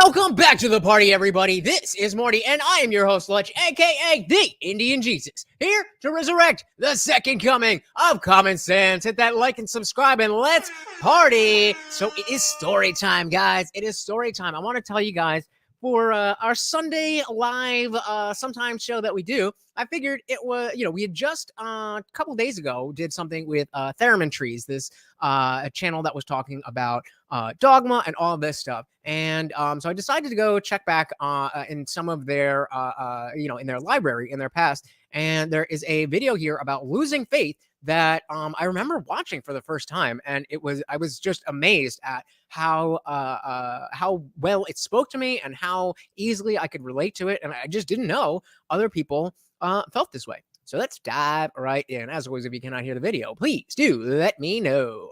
Welcome back to the party, everybody. This is Morty, and I am your host, Lutch, aka the Indian Jesus, here to resurrect the second coming of common sense. Hit that like and subscribe, and let's party. So it is story time, guys. It is story time. I want to tell you guys, for our Sunday live sometimes show that we do, I figured it was, we had just a couple days ago did something with Theremin Trees, this channel that was talking about dogma and all of this stuff. And so I decided to go check back in some of their, in their library, in their past. And there is a video here about losing faith that I remember watching for the first time, and I was just amazed at how well it spoke to me and how easily I could relate to it, and I just didn't know other people felt this way. So let's dive right in. As always, if you cannot hear the video, please do let me know.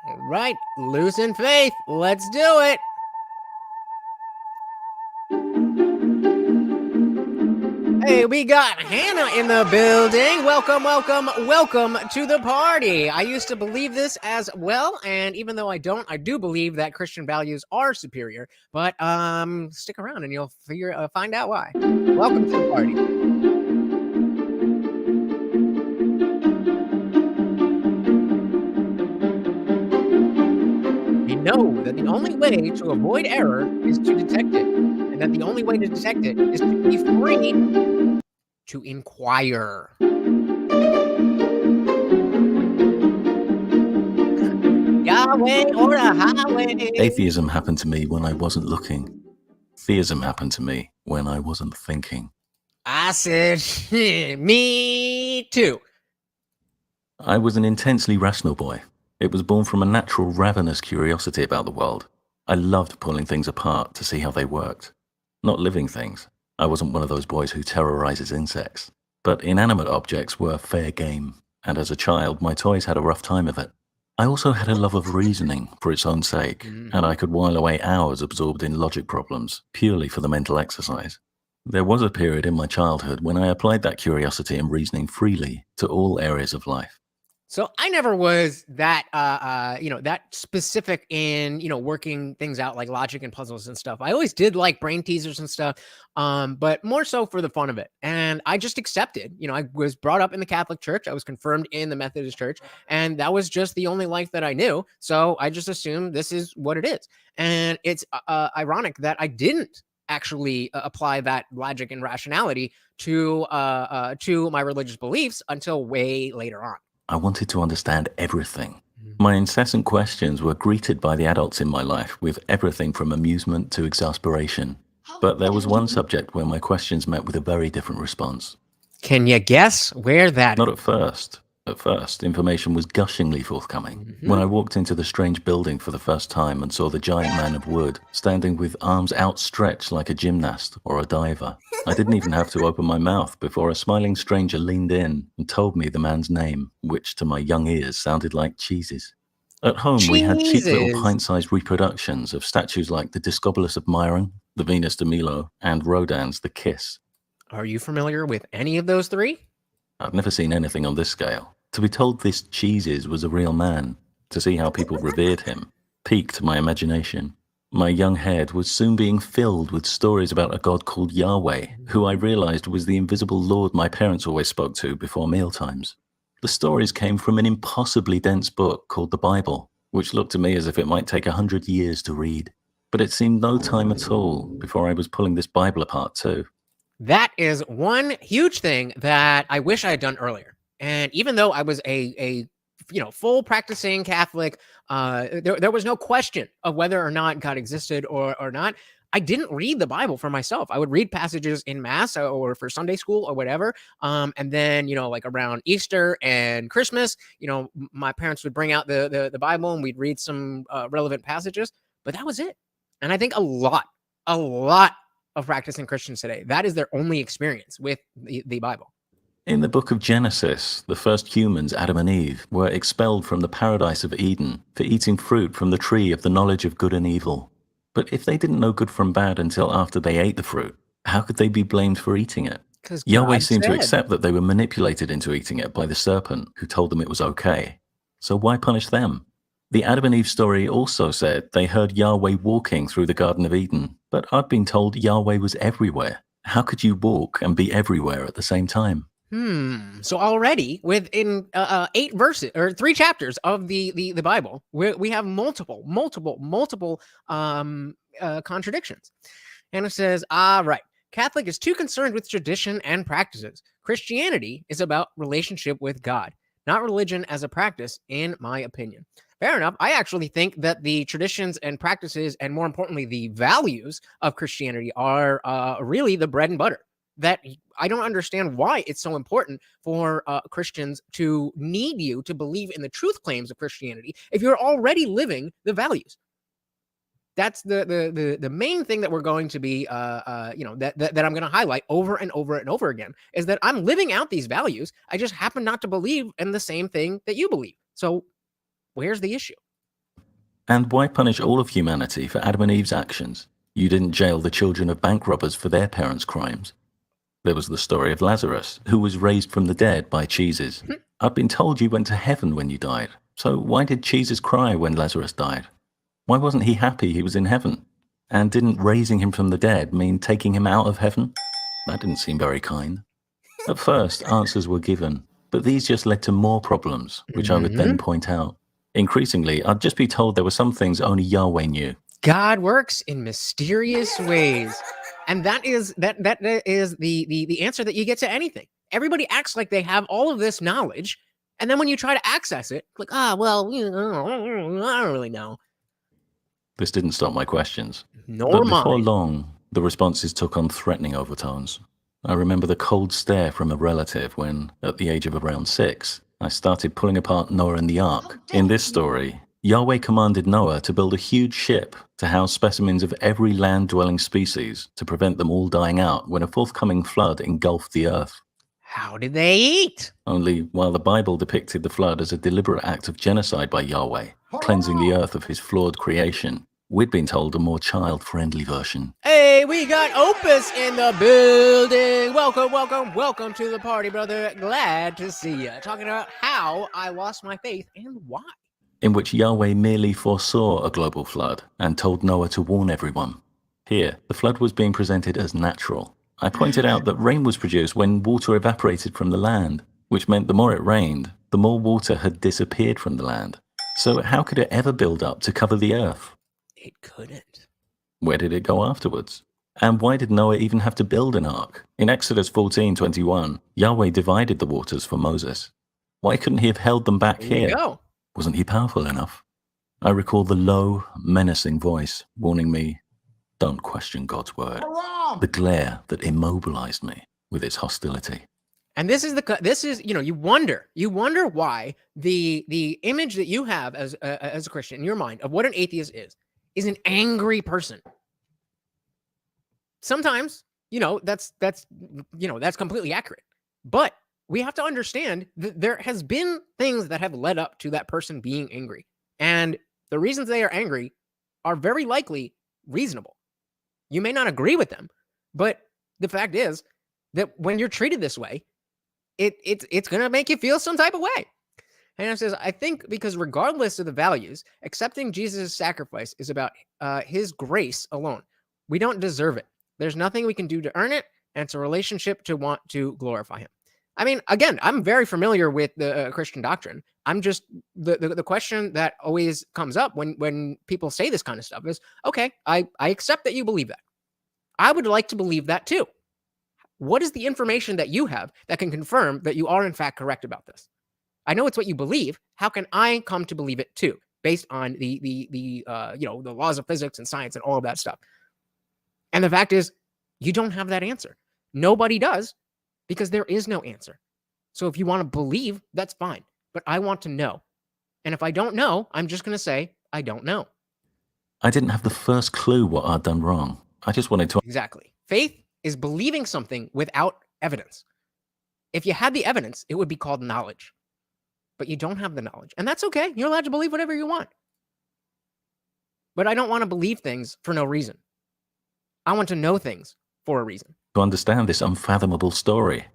All right, losing faith. Let's do it. Hey, we got Hannah in the building. Welcome, welcome, welcome to the party. I used to believe this as well, and even though I don't, I do believe that Christian values are superior. But stick around and you'll find out why. Welcome to the party. We know that the only way to avoid error is to detect it, and that the only way to detect it is to be free to inquire. Yahweh or a highway. Atheism happened to me when I wasn't looking. Theism happened to me when I wasn't thinking. I said, me too. I was an intensely rational boy. It was born from a natural, ravenous curiosity about the world. I loved pulling things apart to see how they worked. Not living things. I wasn't one of those boys who terrorizes insects. But inanimate objects were fair game, and as a child, my toys had a rough time of it. I also had a love of reasoning for its own sake, and I could while away hours absorbed in logic problems, purely for the mental exercise. There was a period in my childhood when I applied that curiosity and reasoning freely to all areas of life. So I never was that, that specific in, working things out like logic and puzzles and stuff. I always did like brain teasers and stuff, but more so for the fun of it. And I just accepted, I was brought up in the Catholic Church. I was confirmed in the Methodist Church, and that was just the only life that I knew. So I just assumed this is what it is. And it's ironic that I didn't actually apply that logic and rationality to my religious beliefs until way later on. I wanted to understand everything. My incessant questions were greeted by the adults in my life with everything from amusement to exasperation. But there was one subject where my questions met with a very different response. Can you guess where that? Not at first. At first, information was gushingly forthcoming. When I walked into the strange building for the first time and saw the giant man of wood standing with arms outstretched like a gymnast or a diver, I didn't even have to open my mouth before a smiling stranger leaned in and told me the man's name, which to my young ears sounded like cheeses. At home, we had cheap little pint-sized reproductions of statues like the Discobolus of Myron, the Venus de Milo, and Rodin's The Kiss. Are you familiar with any of those three? I've never seen anything on this scale. To be told this cheeses was a real man, to see how people revered him, piqued my imagination. My young head was soon being filled with stories about a god called Yahweh, who I realized was the invisible Lord my parents always spoke to before mealtimes. The stories came from an impossibly dense book called the Bible, which looked to me as if it might take 100 years to read. But it seemed no time at all before I was pulling this Bible apart too. That is one huge thing that I wish I had done earlier. And even though I was a full practicing Catholic, there was no question of whether or not God existed or not. I didn't read the Bible for myself. I would read passages in Mass or for Sunday school or whatever. And then, like around Easter and Christmas, my parents would bring out the Bible and we'd read some relevant passages. But that was it. And I think a lot of practicing Christians today, that is their only experience with the Bible. In the book of Genesis, the first humans, Adam and Eve, were expelled from the paradise of Eden for eating fruit from the tree of the knowledge of good and evil. But if they didn't know good from bad until after they ate the fruit, how could they be blamed for eating it? Yahweh seemed to accept that they were manipulated into eating it by the serpent who told them it was okay. So why punish them? The Adam and Eve story also said they heard Yahweh walking through the Garden of Eden, but I've been told Yahweh was everywhere. How could you walk and be everywhere at the same time? So already within 8 verses or 3 chapters of the Bible, we have multiple contradictions. And it says, right, Catholic is too concerned with tradition and practices. Christianity is about relationship with God, not religion as a practice, in my opinion. Fair enough. I actually think that the traditions and practices, and more importantly, the values of Christianity are really the bread and butter. That I don't understand why it's so important for Christians to need you to believe in the truth claims of Christianity if you're already living the values. That's the main thing that we're going to be, that I'm going to highlight over and over and over again, is that I'm living out these values. I just happen not to believe in the same thing that you believe. So where's the issue? And why punish all of humanity for Adam and Eve's actions? You didn't jail the children of bank robbers for their parents' crimes. There was the story of Lazarus, who was raised from the dead by cheeses. I've been told you went to heaven when you died. So why did cheeses cry when Lazarus died? Why wasn't he happy he was in heaven? And didn't raising him from the dead mean taking him out of heaven? That didn't seem very kind. At first, answers were given, but these just led to more problems, which I would then point out. Increasingly, I'd just be told there were some things only Yahweh knew. God works in mysterious ways. And that is the answer that you get to anything. Everybody acts like they have all of this knowledge, and then when you try to access it, like, well, I don't really know. This didn't stop my questions. Nor but before mine. long, the responses took on threatening overtones. I remember the cold stare from a relative when, at the age of around 6, I started pulling apart Noah and the Ark. In this story, Yahweh commanded Noah to build a huge ship to house specimens of every land-dwelling species to prevent them all dying out when a forthcoming flood engulfed the earth. How did they eat? Only while the Bible depicted the flood as a deliberate act of genocide by Yahweh, cleansing the earth of his flawed creation, we'd been told a more child-friendly version. Hey, we got Opus in the building. Welcome to the party, brother. Glad to see you. Talking about how I lost my faith and why. In which Yahweh merely foresaw a global flood and told Noah to warn everyone. Here, the flood was being presented as natural. I pointed out that rain was produced when water evaporated from the land, which meant the more it rained, the more water had disappeared from the land. So how could it ever build up to cover the earth? It couldn't. Where did it go afterwards? And why did Noah even have to build an ark? In Exodus 14:21, Yahweh divided the waters for Moses. Why couldn't he have held them back There you here? go. Wasn't he powerful enough? I recall the low, menacing voice warning me, don't question God's word. The glare that immobilized me with its hostility. And this is you wonder why the image that you have as a Christian in your mind of what an atheist is an angry person. Sometimes, that's completely accurate. But we have to understand that there has been things that have led up to that person being angry. And the reasons they are angry are very likely reasonable. You may not agree with them, but the fact is that when you're treated this way, it's going to make you feel some type of way. And it says, I think because regardless of the values, accepting Jesus' sacrifice is about his grace alone. We don't deserve it. There's nothing we can do to earn it, and it's a relationship to want to glorify him. I mean, again, I'm very familiar with the Christian doctrine. I'm just, the question that always comes up when people say this kind of stuff is, okay, I accept that you believe that. I would like to believe that too. What is the information that you have that can confirm that you are in fact correct about this? I know it's what you believe. How can I come to believe it too, based on the laws of physics and science and all of that stuff? And the fact is, you don't have that answer. Nobody does, because there is no answer. So if you want to believe, that's fine. But I want to know. And if I don't know, I'm just going to say, I don't know. I didn't have the first clue what I'd done wrong. I just wanted to... Exactly. Faith is believing something without evidence. If you had the evidence, it would be called knowledge. But you don't have the knowledge. And that's okay. You're allowed to believe whatever you want. But I don't want to believe things for no reason. I want to know things for a reason. To understand this unfathomable story.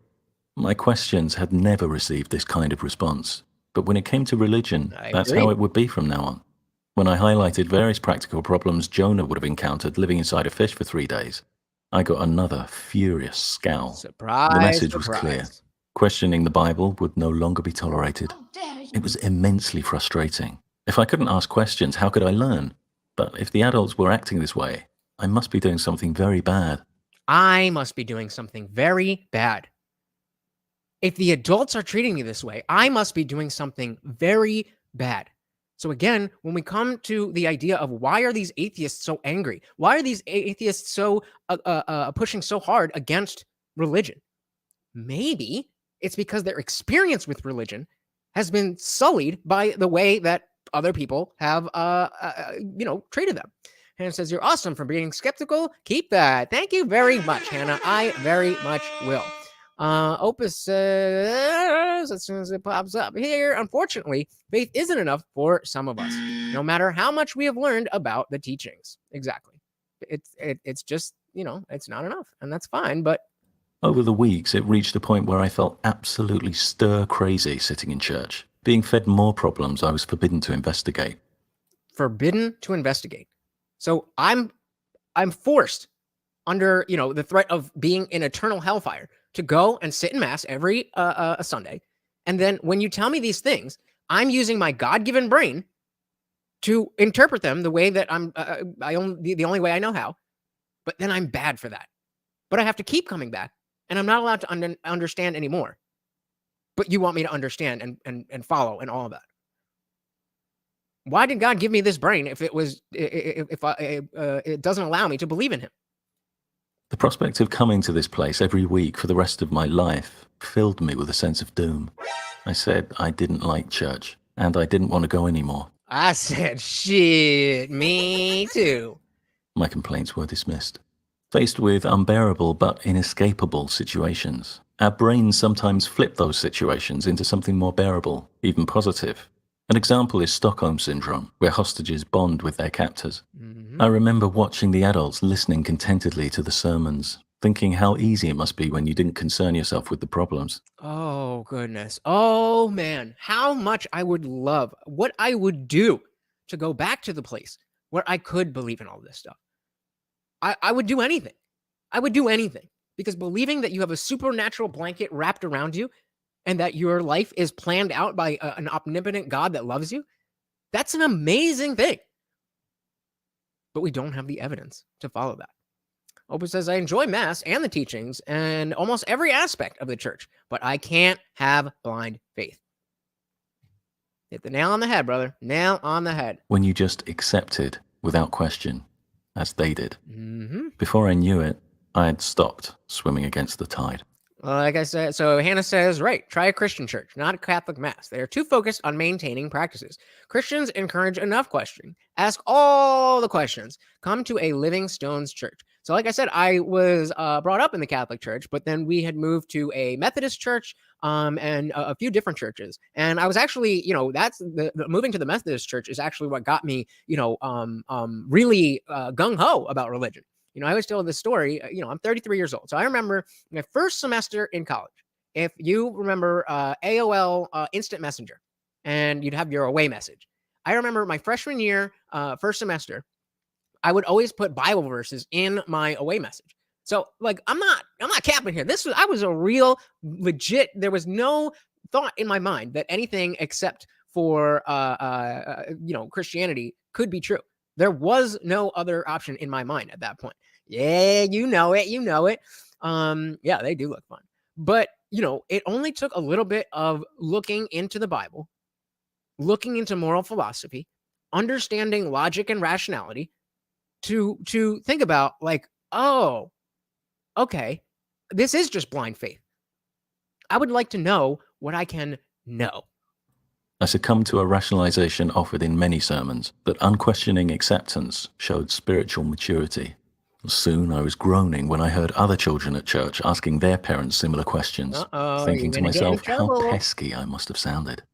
My questions had never received this kind of response. But when it came to religion, that's how it would be from now on. When I highlighted various practical problems Jonah would have encountered living inside a fish for 3 days, I got another furious scowl. Surprise, The message surprise. was clear. Questioning the Bible would no longer be tolerated. How dare you? It was immensely frustrating. If I couldn't ask questions, how could I learn? But if the adults were acting this way, I must be doing something very bad. I must be doing something very bad. If the adults are treating me this way, I must be doing something very bad. So again, when we come to the idea of why are these atheists so angry? Why are these atheists so pushing so hard against religion? Maybe it's because their experience with religion has been sullied by the way that other people have, treated them. Hannah says, "You're awesome for being skeptical. Keep that." Thank you very much, Hannah. I very much will. Opus says, as soon as it pops up here, unfortunately, faith isn't enough for some of us, no matter how much we have learned about the teachings. Exactly. It's just, it's not enough, and that's fine. But over the weeks, it reached a point where I felt absolutely stir-crazy sitting in church, being fed more problems I was forbidden to investigate. Forbidden to investigate. So I'm forced under, the threat of being in eternal hellfire to go and sit in mass every Sunday. And then when you tell me these things, I'm using my God-given brain to interpret them the way that the only way I know how. But then I'm bad for that. But I have to keep coming back, and I'm not allowed to understand anymore. But you want me to understand and follow and all of that. Why did God give me this brain if it doesn't allow me to believe in him? The prospect of coming to this place every week for the rest of my life filled me with a sense of doom. I said I didn't like church, and I didn't want to go anymore. I said, shit, me too. My complaints were dismissed. Faced with unbearable but inescapable situations, our brains sometimes flip those situations into something more bearable, even positive. An example is Stockholm Syndrome, where hostages bond with their captors. Mm-hmm. I remember watching the adults listening contentedly to the sermons, thinking how easy it must be when you didn't concern yourself with the problems. Oh, goodness. Oh, man. How much I would love, what I would do to go back to the place where I could believe in all this stuff. I would do anything. I would do anything. Because believing that you have a supernatural blanket wrapped around you and that your life is planned out by an omnipotent God that loves you, that's an amazing thing. But we don't have the evidence to follow that. Opus says, "I enjoy Mass and the teachings and almost every aspect of the church, but I can't have blind faith." Hit the nail on the head, brother. Nail on the head. When you just accepted without question, as they did. Mm-hmm. Before I knew it, I had stopped swimming against the tide. Like I said, so Hannah says, right, try a Christian church, not a Catholic Mass. They are too focused on maintaining practices. Christians encourage enough questioning. Ask all the questions. Come to a Living Stones church. So like I said, I was brought up in the Catholic Church, but then we had moved to a Methodist church and a few different churches. And I was actually, that's the moving to the Methodist church is actually what got me, really gung-ho about religion. I always tell this story, I'm 33 years old. So I remember my first semester in college, if you remember AOL Instant Messenger, and you'd have your away message. I remember my freshman year, first semester, I would always put Bible verses in my away message. So like, I'm not capping here. I was a real legit, there was no thought in my mind that anything except for, Christianity could be true. There was no other option in my mind at that point. Yeah, you know it. Yeah, they do look fun. But, it only took a little bit of looking into the Bible, looking into moral philosophy, understanding logic and rationality to think about like, oh, okay, this is just blind faith. I would like to know what I can know. I succumbed to a rationalization offered in many sermons that unquestioning acceptance showed spiritual maturity. Soon I was groaning when I heard other children at church asking their parents similar questions, thinking to myself how pesky I must have sounded.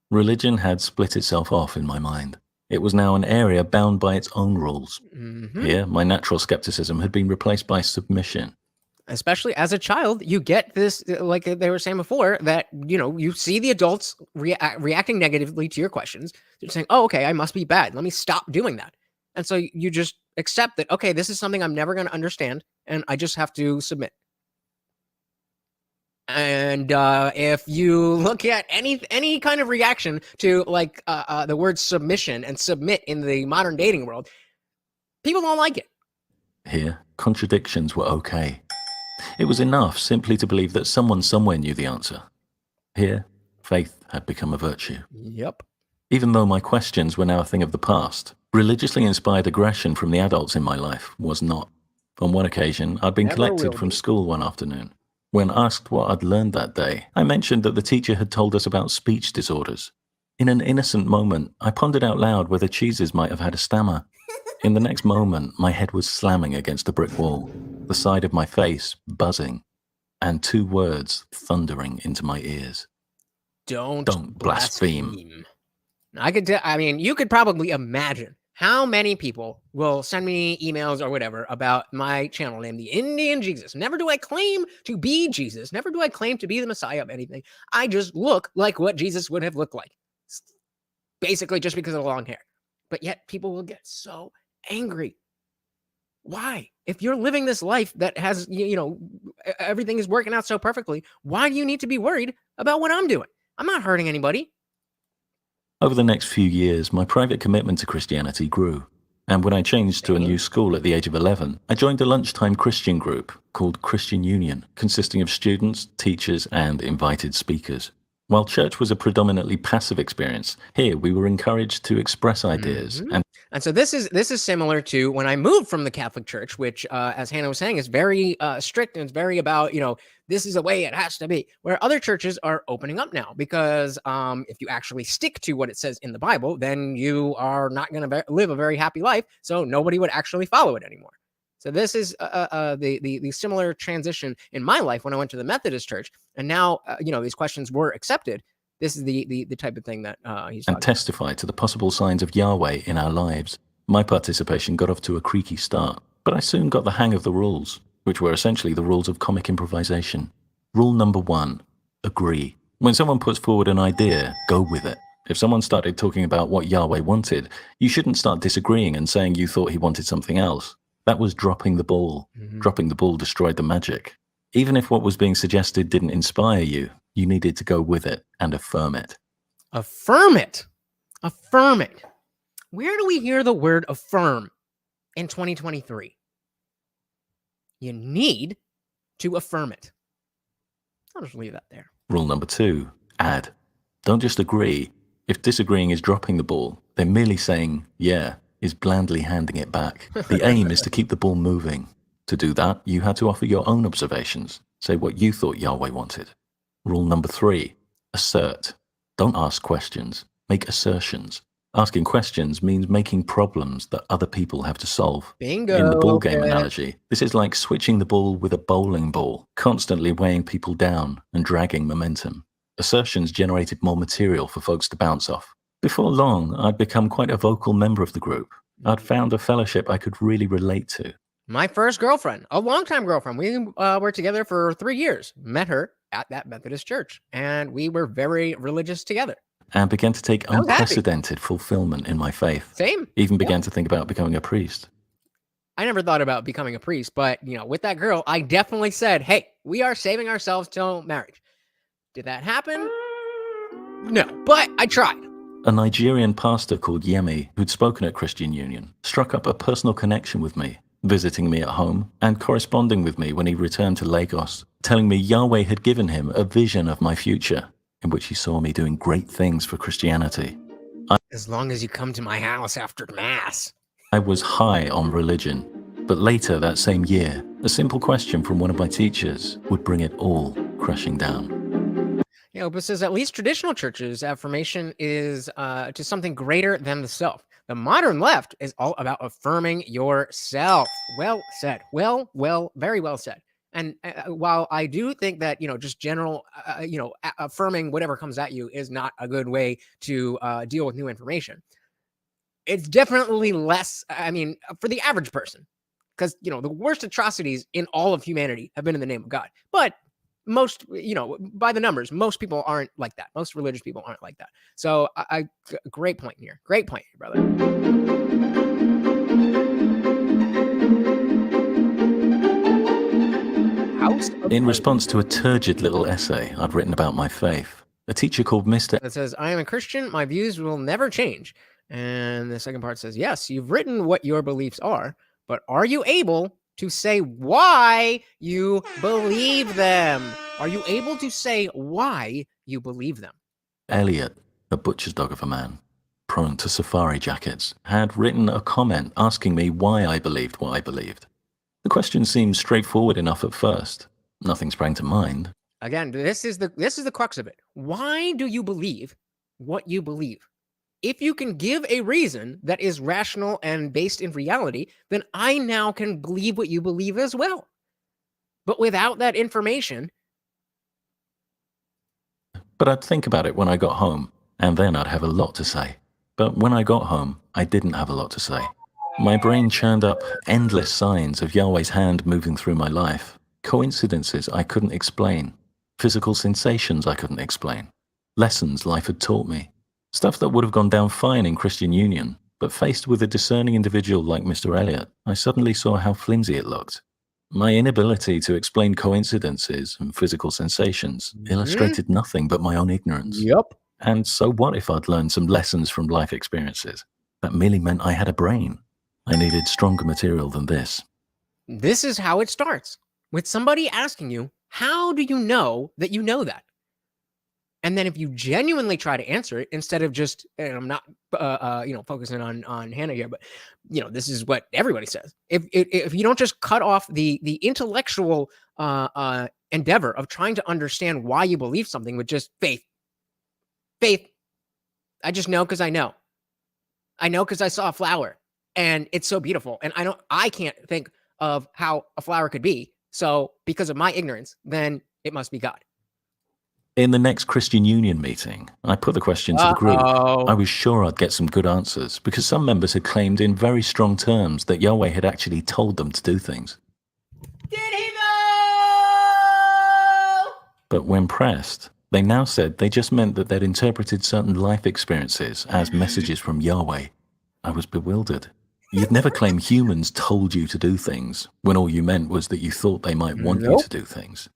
Religion had split itself off in my mind. It was now an area bound by its own rules. Mm-hmm. Here, my natural skepticism had been replaced by submission. Especially as a child, you get this, like they were saying before, that, you see the adults reacting negatively to your questions. They're saying, oh, okay, I must be bad. Let me stop doing that. And so you just accept that, okay, this is something I'm never going to understand, and I just have to submit. And if you look at any kind of reaction to like the word submission and submit in the modern dating world, people don't like it. Here, contradictions were okay. It was enough simply to believe that someone somewhere knew the answer. Here, faith had become a virtue. Yep. Even though my questions were now a thing of the past, religiously inspired aggression from the adults in my life was not. On one occasion, I'd been Never collected will from be. school one afternoon. When asked what I'd learned that day, I mentioned that the teacher had told us about speech disorders. In an innocent moment, I pondered out loud whether cheeses might have had a stammer. In the next moment, my head was slamming against a brick wall, the side of my face buzzing, and 2 words thundering into my ears. Don't blaspheme. You could probably imagine how many people will send me emails or whatever about my channel name, The Indian Jesus. Never do I claim to be Jesus. Never do I claim to be the Messiah of anything. I just look like what Jesus would have looked like. Basically, just because of the long hair. But yet people will get so angry. Why? If you're living this life that has, everything is working out so perfectly, why do you need to be worried about what I'm doing? I'm not hurting anybody. Over the next few years, my private commitment to Christianity grew. And when I changed to a new school at the age of 11, I joined a lunchtime Christian group called Christian Union, consisting of students, teachers, and invited speakers. While church was a predominantly passive experience, here we were encouraged to express ideas. And so this is similar to when I moved from the Catholic Church, which, as Hannah was saying, is very strict, and it's very about, this is the way it has to be, where other churches are opening up now, because if you actually stick to what it says in the Bible, then you are not going to live a very happy life. So nobody would actually follow it anymore. So this is the similar transition in my life when I went to the Methodist Church, and now these questions were accepted. This is the type of thing that he's talking and testify to the possible signs of Yahweh in our lives. My participation got off to a creaky start, but I soon got the hang of the rules, which were essentially the rules of comic improvisation. Rule number 1, agree. When someone puts forward an idea, go with it. If someone started talking about what Yahweh wanted, you shouldn't start disagreeing and saying you thought he wanted something else. That was dropping the ball. Dropping the ball destroyed the magic. Even if what was being suggested didn't inspire you, you needed to go with it and affirm it. Affirm it. Affirm it. Where do we hear the word affirm in 2023? You need to affirm it. I'll just leave that there. Rule number 2, add. Don't just agree. If disagreeing is dropping the ball, then merely saying, yeah, is blandly handing it back. The aim is to keep the ball moving. To do that, you had to offer your own observations. Say what you thought Yahweh wanted. Rule number 3, assert. Don't ask questions, make assertions. Asking questions means making problems that other people have to solve. Bingo. In the ball game analogy, this is like switching the ball with a bowling ball, constantly weighing people down and dragging momentum. Assertions generated more material for folks to bounce off. Before long, I'd become quite a vocal member of the group. I'd found a fellowship I could really relate to. My first girlfriend, a longtime girlfriend, we were together for 3 years, met her at that Methodist church, and we were very religious together. And began to take unprecedented fulfillment in my faith. Same. Even began to think about becoming a priest. I never thought about becoming a priest, but, with that girl, I definitely said, hey, we are saving ourselves till marriage. Did that happen? No, but I tried. A Nigerian pastor called Yemi, who'd spoken at Christian Union, struck up a personal connection with me, visiting me at home and corresponding with me when he returned to Lagos, telling me Yahweh had given him a vision of my future, in which he saw me doing great things for Christianity. As long as you come to my house after Mass. I was high on religion, but later that same year, a simple question from one of my teachers would bring it all crashing down. But says at least traditional churches, affirmation is to something greater than the self. The modern left is all about affirming yourself. Well said. Well, very well said. And while I do think that, just general, affirming whatever comes at you is not a good way to deal with new information, it's definitely less, for the average person, because, the worst atrocities in all of humanity have been in the name of God. But most, by the numbers, most people aren't like that. Most religious people aren't like that. So great point here. Great point here, brother. In response to a turgid little essay I'd written about my faith, a teacher called Mr. That says, I am a Christian. My views will never change. And the second part says, yes, you've written what your beliefs are, but are you able to say why you believe them? Are you able to say why you believe them? Elliot, a butcher's dog of a man, prone to safari jackets, had written a comment asking me why I believed what I believed. The question seemed straightforward enough at first. Nothing sprang to mind. Again, this is the crux of it. Why do you believe what you believe? If you can give a reason that is rational and based in reality, then I now can believe what you believe as well. But without that information... But I'd think about it when I got home, and then I'd have a lot to say. But when I got home, I didn't have a lot to say. My brain churned up endless signs of Yahweh's hand moving through my life, coincidences I couldn't explain, physical sensations I couldn't explain, lessons life had taught me, stuff that would have gone down fine in Christian Union, but faced with a discerning individual like Mr. Elliot, I suddenly saw how flimsy it looked. My inability to explain coincidences and physical sensations illustrated nothing but my own ignorance. Yep. And so what if I'd learned some lessons from life experiences? That merely meant I had a brain. I needed stronger material than this. This is how it starts, with somebody asking you, how do you know that you know that? And then if you genuinely try to answer it, instead of just, and I'm not, focusing on Hannah here, but, this is what everybody says. If you don't just cut off the intellectual endeavor of trying to understand why you believe something with just faith. I just know because I know. I know because I saw a flower and it's so beautiful. And I can't think of how a flower could be. So because of my ignorance, then it must be God. In the next Christian Union meeting, I put the question to the group. I was sure I'd get some good answers because some members had claimed in very strong terms that Yahweh had actually told them to do things. Did he know? But when pressed, they now said they just meant that they'd interpreted certain life experiences as messages from Yahweh. I was bewildered. You'd never claim humans told you to do things when all you meant was that you thought they might want you to do things.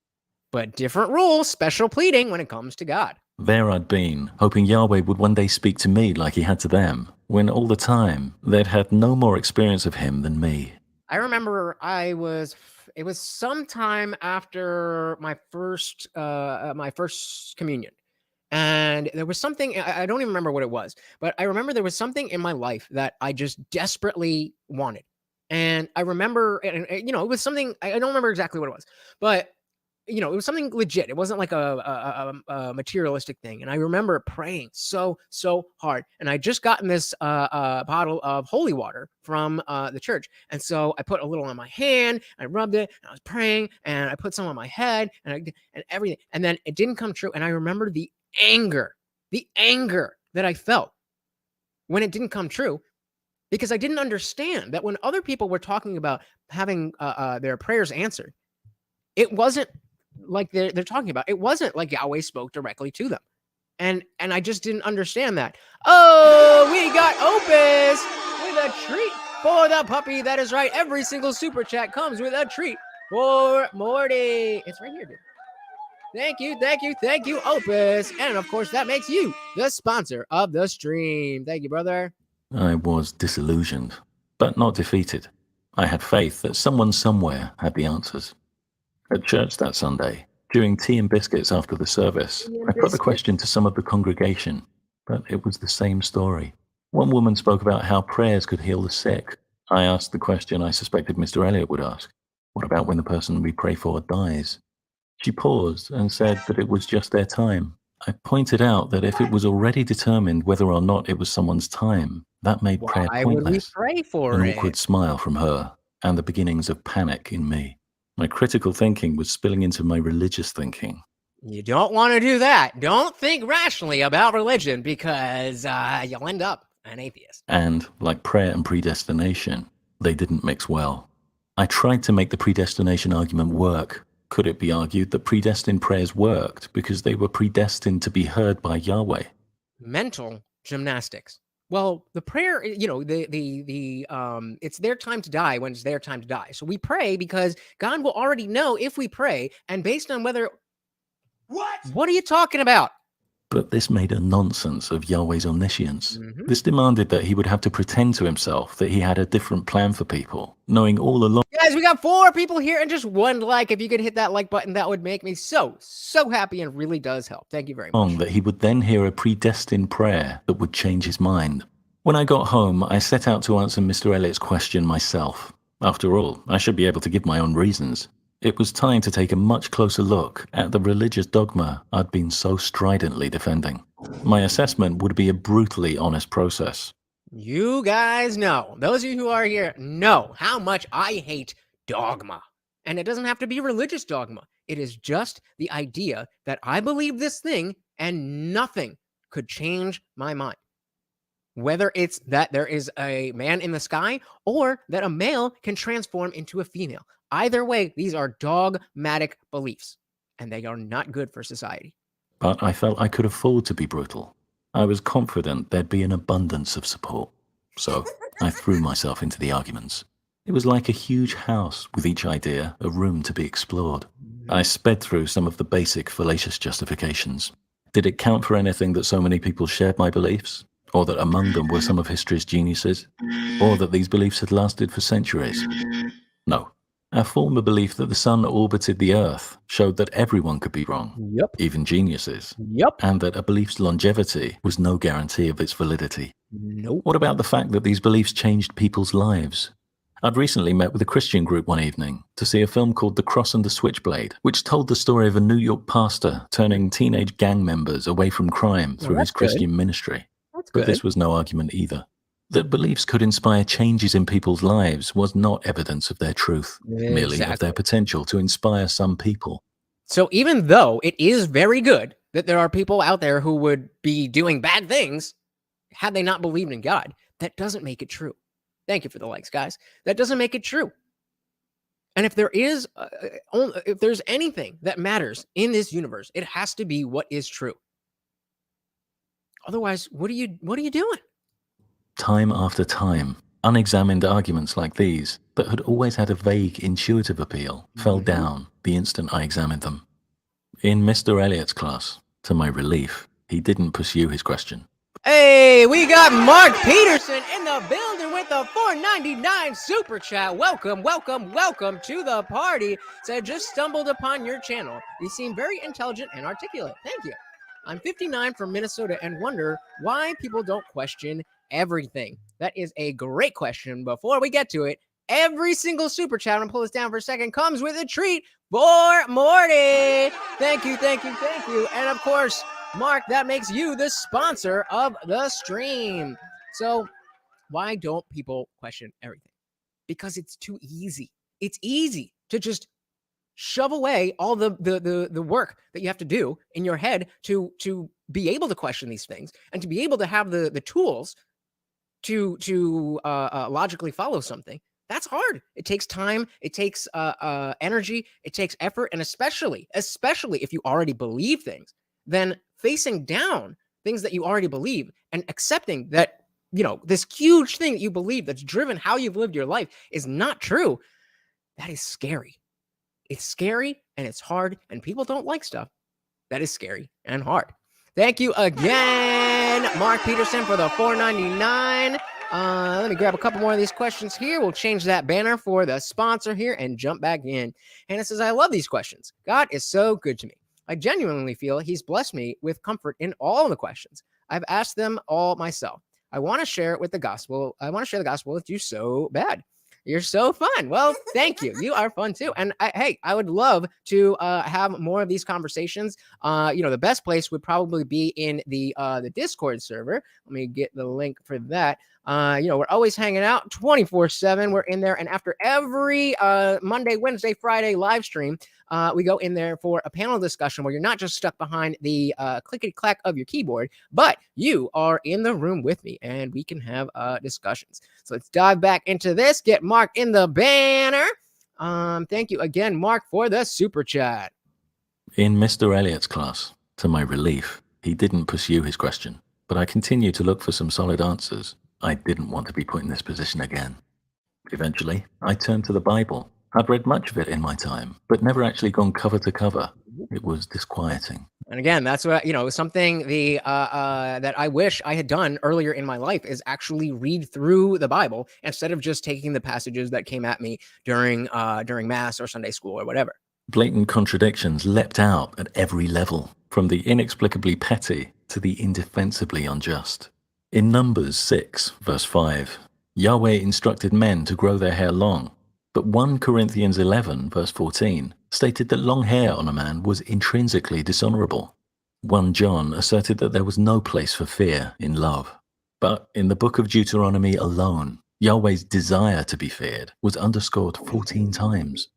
But different rules, special pleading when it comes to God. There I'd been, hoping Yahweh would one day speak to me like he had to them, when all the time they'd had no more experience of him than me. I remember it was sometime after my first communion. And there was something, I don't even remember what it was, but I remember there was something in my life that I just desperately wanted. And I remember, it was something, I don't remember exactly what it was, but it was something legit. It wasn't like a materialistic thing. And I remember praying so hard. And I just gotten this bottle of holy water from the church. And so I put a little on my hand, I rubbed it, and I was praying, and I put some on my head and everything. And then it didn't come true. And I remember the anger that I felt when it didn't come true, because I didn't understand that when other people were talking about having their prayers answered, it wasn't like they're talking about. It wasn't like Yahweh spoke directly to them. And I just didn't understand that. Oh, we got Opus with a treat for the puppy. That is right. Every single super chat comes with a treat for Morty. It's right here, dude. Thank you, Opus. And of course, that makes you the sponsor of the stream. Thank you, brother. I was disillusioned, but not defeated. I had faith that someone somewhere had the answers. At church that Sunday, during tea and biscuits after the service, I put the question to some of the congregation, but it was the same story. One woman spoke about how prayers could heal the sick. I asked the question I suspected Mr. Elliot would ask. What about when the person we pray for dies? She paused and said that it was just their time. I pointed out that if it was already determined whether or not it was someone's time, that made prayer pointless. Why would we pray for An it? awkward smile from her, and the beginnings of panic in me. My critical thinking was spilling into my religious thinking. You don't want to do that. Don't think rationally about religion, because you'll end up an atheist. And, like prayer and predestination, they didn't mix well. I tried to make the predestination argument work. Could it be argued that predestined prayers worked because they were predestined to be heard by Yahweh? Mental gymnastics. Well, the prayer, it's their time to die when it's their time to die. So we pray because God will already know if we pray, and based on whether. What are you talking about? But this made a nonsense of Yahweh's omniscience. Mhm. This demanded that he would have to pretend to himself that he had a different plan for people, knowing all along Guys, we got 4 people here and just 1 like. If you could hit that like button, that would make me so happy and really does help. Thank you very much. that he would then hear a predestined prayer that would change his mind. When I got home, I set out to answer Mr. Elliott's question myself. After all, I should be able to give my own reasons. It was time to take a much closer look at the religious dogma I'd been so stridently defending. My assessment would be a brutally honest process. You guys know, those of you who are here know how much I hate dogma. And it doesn't have to be religious dogma. It is just the idea that I believe this thing and nothing could change my mind. Whether it's that there is a man in the sky or that a male can transform into a female. Either way, these are dogmatic beliefs, and they are not good for society. But I felt I could afford to be brutal. I was confident there'd be an abundance of support. So I threw myself into the arguments. It was like a huge house with each idea a room to be explored. I sped through some of the basic fallacious justifications. Did it count for anything that so many people shared my beliefs? Or that among them were some of history's geniuses? Or that these beliefs had lasted for centuries? No. Our former belief that the sun orbited the earth showed that everyone could be wrong, Yep. even geniuses, Yep. and that a belief's longevity was no guarantee of its validity. Nope. What about the fact that these beliefs changed people's lives? I'd recently met with a Christian group one evening to see a film called The Cross and the Switchblade, which told the story of a New York pastor turning teenage gang members away from crime through his Christian ministry. That's But good. this was no argument either. That beliefs could inspire changes in people's lives was not evidence of their truth, merely of their potential to inspire some people. So even though it is very good that there are people out there who would be doing bad things had they not believed in God, that doesn't make it true. Thank you for the likes, guys. That doesn't make it true. And if there is, if there's anything that matters in this universe, it has to be what is true. Otherwise, what are you doing? Time after time, unexamined arguments like these, that had always had a vague, intuitive appeal, fell down the instant I examined them. In Mr. Elliott's class, to my relief, he didn't pursue his question. Hey, we got Mark Peterson in the building with the $4.99 super chat. Welcome, welcome, welcome to the party. Said just stumbled upon your channel. You seem very intelligent and articulate. Thank you. I'm 59 from Minnesota and wonder why people don't question everything. That is a great question. Before we get to it, every single super chat, I'm gonna pull this down for a second, comes with a treat for Morty. Thank you, thank you, thank you. And of course, Mark, that makes you the sponsor of the stream. So why don't people question everything? Because it's too easy. It's easy to just shove away all the work that you have to do in your head to be able to question these things and to be able to have the tools to logically follow something. That's hard. It takes time. It takes energy. It takes effort. And especially if you already believe things, then facing down things that you already believe and accepting that, this huge thing that you believe that's driven how you've lived your life is not true. That is scary. It's scary and it's hard, and people don't like stuff that is scary and hard. Thank you again, Mark Peterson, for the $4.99. Let me grab a couple more of these questions here. We'll change that banner for the sponsor here and jump back in. Hannah says, I love these questions. God is so good to me. I genuinely feel he's blessed me with comfort in all the questions. I've asked them all myself. I want to share it with the gospel. I want to share the gospel with you so bad. You're so fun. Well, thank you. You are fun too. And I would love to have more of these conversations. The best place would probably be in the Discord server. Let me get the link for that. We're always hanging out 24/7. We're in there. And after every Monday, Wednesday, Friday live stream, we go in there for a panel discussion where you're not just stuck behind the clickety clack of your keyboard, but you are in the room with me and we can have discussions. So let's dive back into this. Get Mark in the banner. Thank you again, Mark, for the super chat. In Mr. Elliott's class, to my relief, he didn't pursue his question, but I continued to look for some solid answers. I didn't want to be put in this position again. Eventually, I turned to the Bible. I'd read much of it in my time, but never actually gone cover to cover. It was disquieting. And again, that's what, something that I wish I had done earlier in my life is actually read through the Bible instead of just taking the passages that came at me during Mass or Sunday school or whatever. Blatant contradictions leapt out at every level, from the inexplicably petty to the indefensibly unjust. In Numbers 6, verse 5, Yahweh instructed men to grow their hair long, but 1 Corinthians 11, verse 14, stated that long hair on a man was intrinsically dishonorable. 1 John asserted that there was no place for fear in love. But in the book of Deuteronomy alone, Yahweh's desire to be feared was underscored 14 times.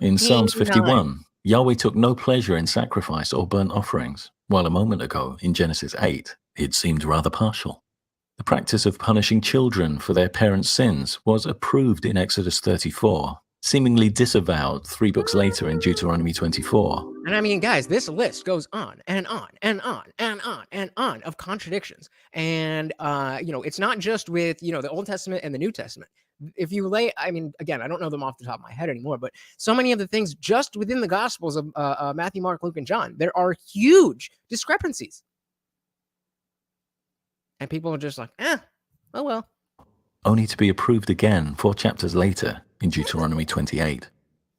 In Psalms 51, Yahweh took no pleasure in sacrifice or burnt offerings, while a moment ago, in Genesis 8, it seemed rather partial. The practice of punishing children for their parents' sins was approved in Exodus 34, seemingly disavowed 3 books later in Deuteronomy 24. And I mean, guys, this list goes on and on and on and on and on of contradictions. And, it's not just with, the Old Testament and the New Testament. If you again, I don't know them off the top of my head anymore, but so many of the things just within the Gospels of Matthew, Mark, Luke, and John, there are huge discrepancies. And people are just like, oh well. Only to be approved again 4 chapters later in Deuteronomy 28.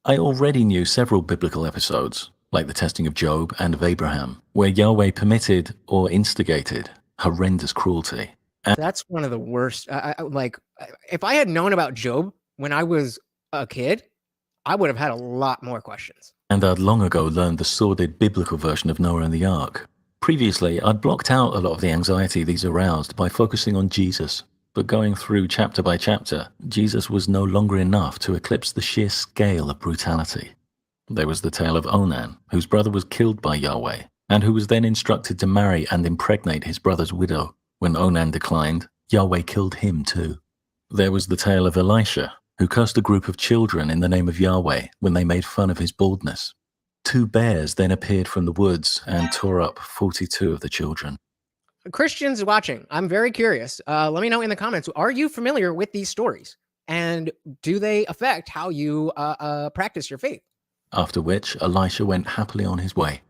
I already knew several biblical episodes, like the testing of Job and of Abraham, where Yahweh permitted or instigated horrendous cruelty. That's one of the worst. If I had known about Job when I was a kid, I would have had a lot more questions. And I'd long ago learned the sordid biblical version of Noah and the Ark. Previously, I'd blocked out a lot of the anxiety these aroused by focusing on Jesus. But going through chapter by chapter, Jesus was no longer enough to eclipse the sheer scale of brutality. There was the tale of Onan, whose brother was killed by Yahweh, and who was then instructed to marry and impregnate his brother's widow. When Onan declined, Yahweh killed him too. There was the tale of Elisha, who cursed a group of children in the name of Yahweh when they made fun of his baldness. 2 bears then appeared from the woods and tore up 42 of the children. Christians watching, I'm very curious. Let me know in the comments, are you familiar with these stories? And do they affect how you practice your faith? After which, Elisha went happily on his way.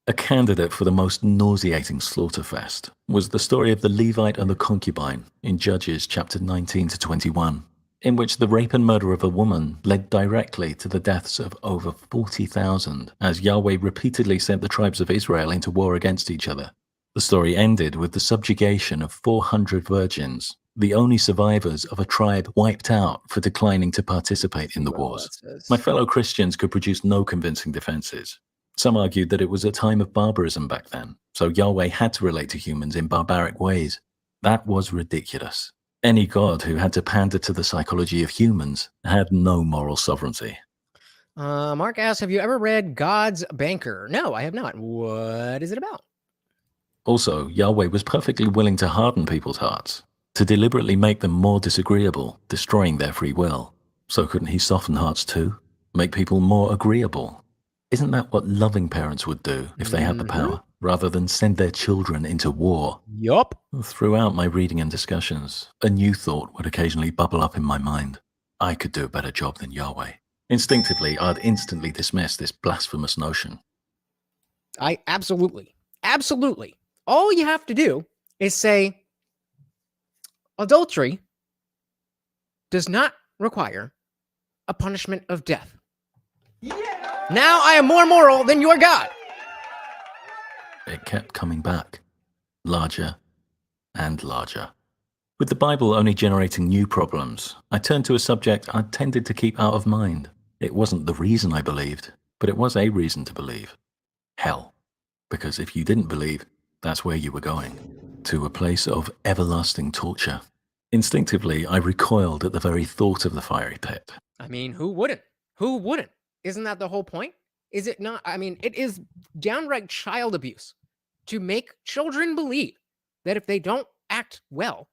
A candidate for the most nauseating slaughterfest was the story of the Levite and the concubine in Judges chapter 19 to 21, in which the rape and murder of a woman led directly to the deaths of over 40,000 as Yahweh repeatedly sent the tribes of Israel into war against each other. The story ended with the subjugation of 400 virgins, the only survivors of a tribe wiped out for declining to participate in the wars. My fellow Christians could produce no convincing defenses. Some argued that it was a time of barbarism back then, so Yahweh had to relate to humans in barbaric ways. That was ridiculous. Any god who had to pander to the psychology of humans had no moral sovereignty. Mark asks, have you ever read God's Banker? No, I have not. What is it about? Also, Yahweh was perfectly willing to harden people's hearts, to deliberately make them more disagreeable, destroying their free will. So couldn't he soften hearts too? Make people more agreeable? Isn't that what loving parents would do if they had the power, rather than send their children into war? Yup. Throughout my reading and discussions, a new thought would occasionally bubble up in my mind. I could do a better job than Yahweh. Instinctively, I'd instantly dismiss this blasphemous notion. Absolutely. All you have to do is say, adultery does not require a punishment of death. Yeah! Now I am more moral than your God. It kept coming back, larger and larger. With the Bible only generating new problems, I turned to a subject I tended to keep out of mind. It wasn't the reason I believed, but it was a reason to believe. Hell. Because if you didn't believe, that's where you were going. To a place of everlasting torture. Instinctively, I recoiled at the very thought of the fiery pit. I mean, who wouldn't? Who wouldn't? Isn't that the whole point? Is it not? I mean, it is downright child abuse to make children believe that if they don't act well,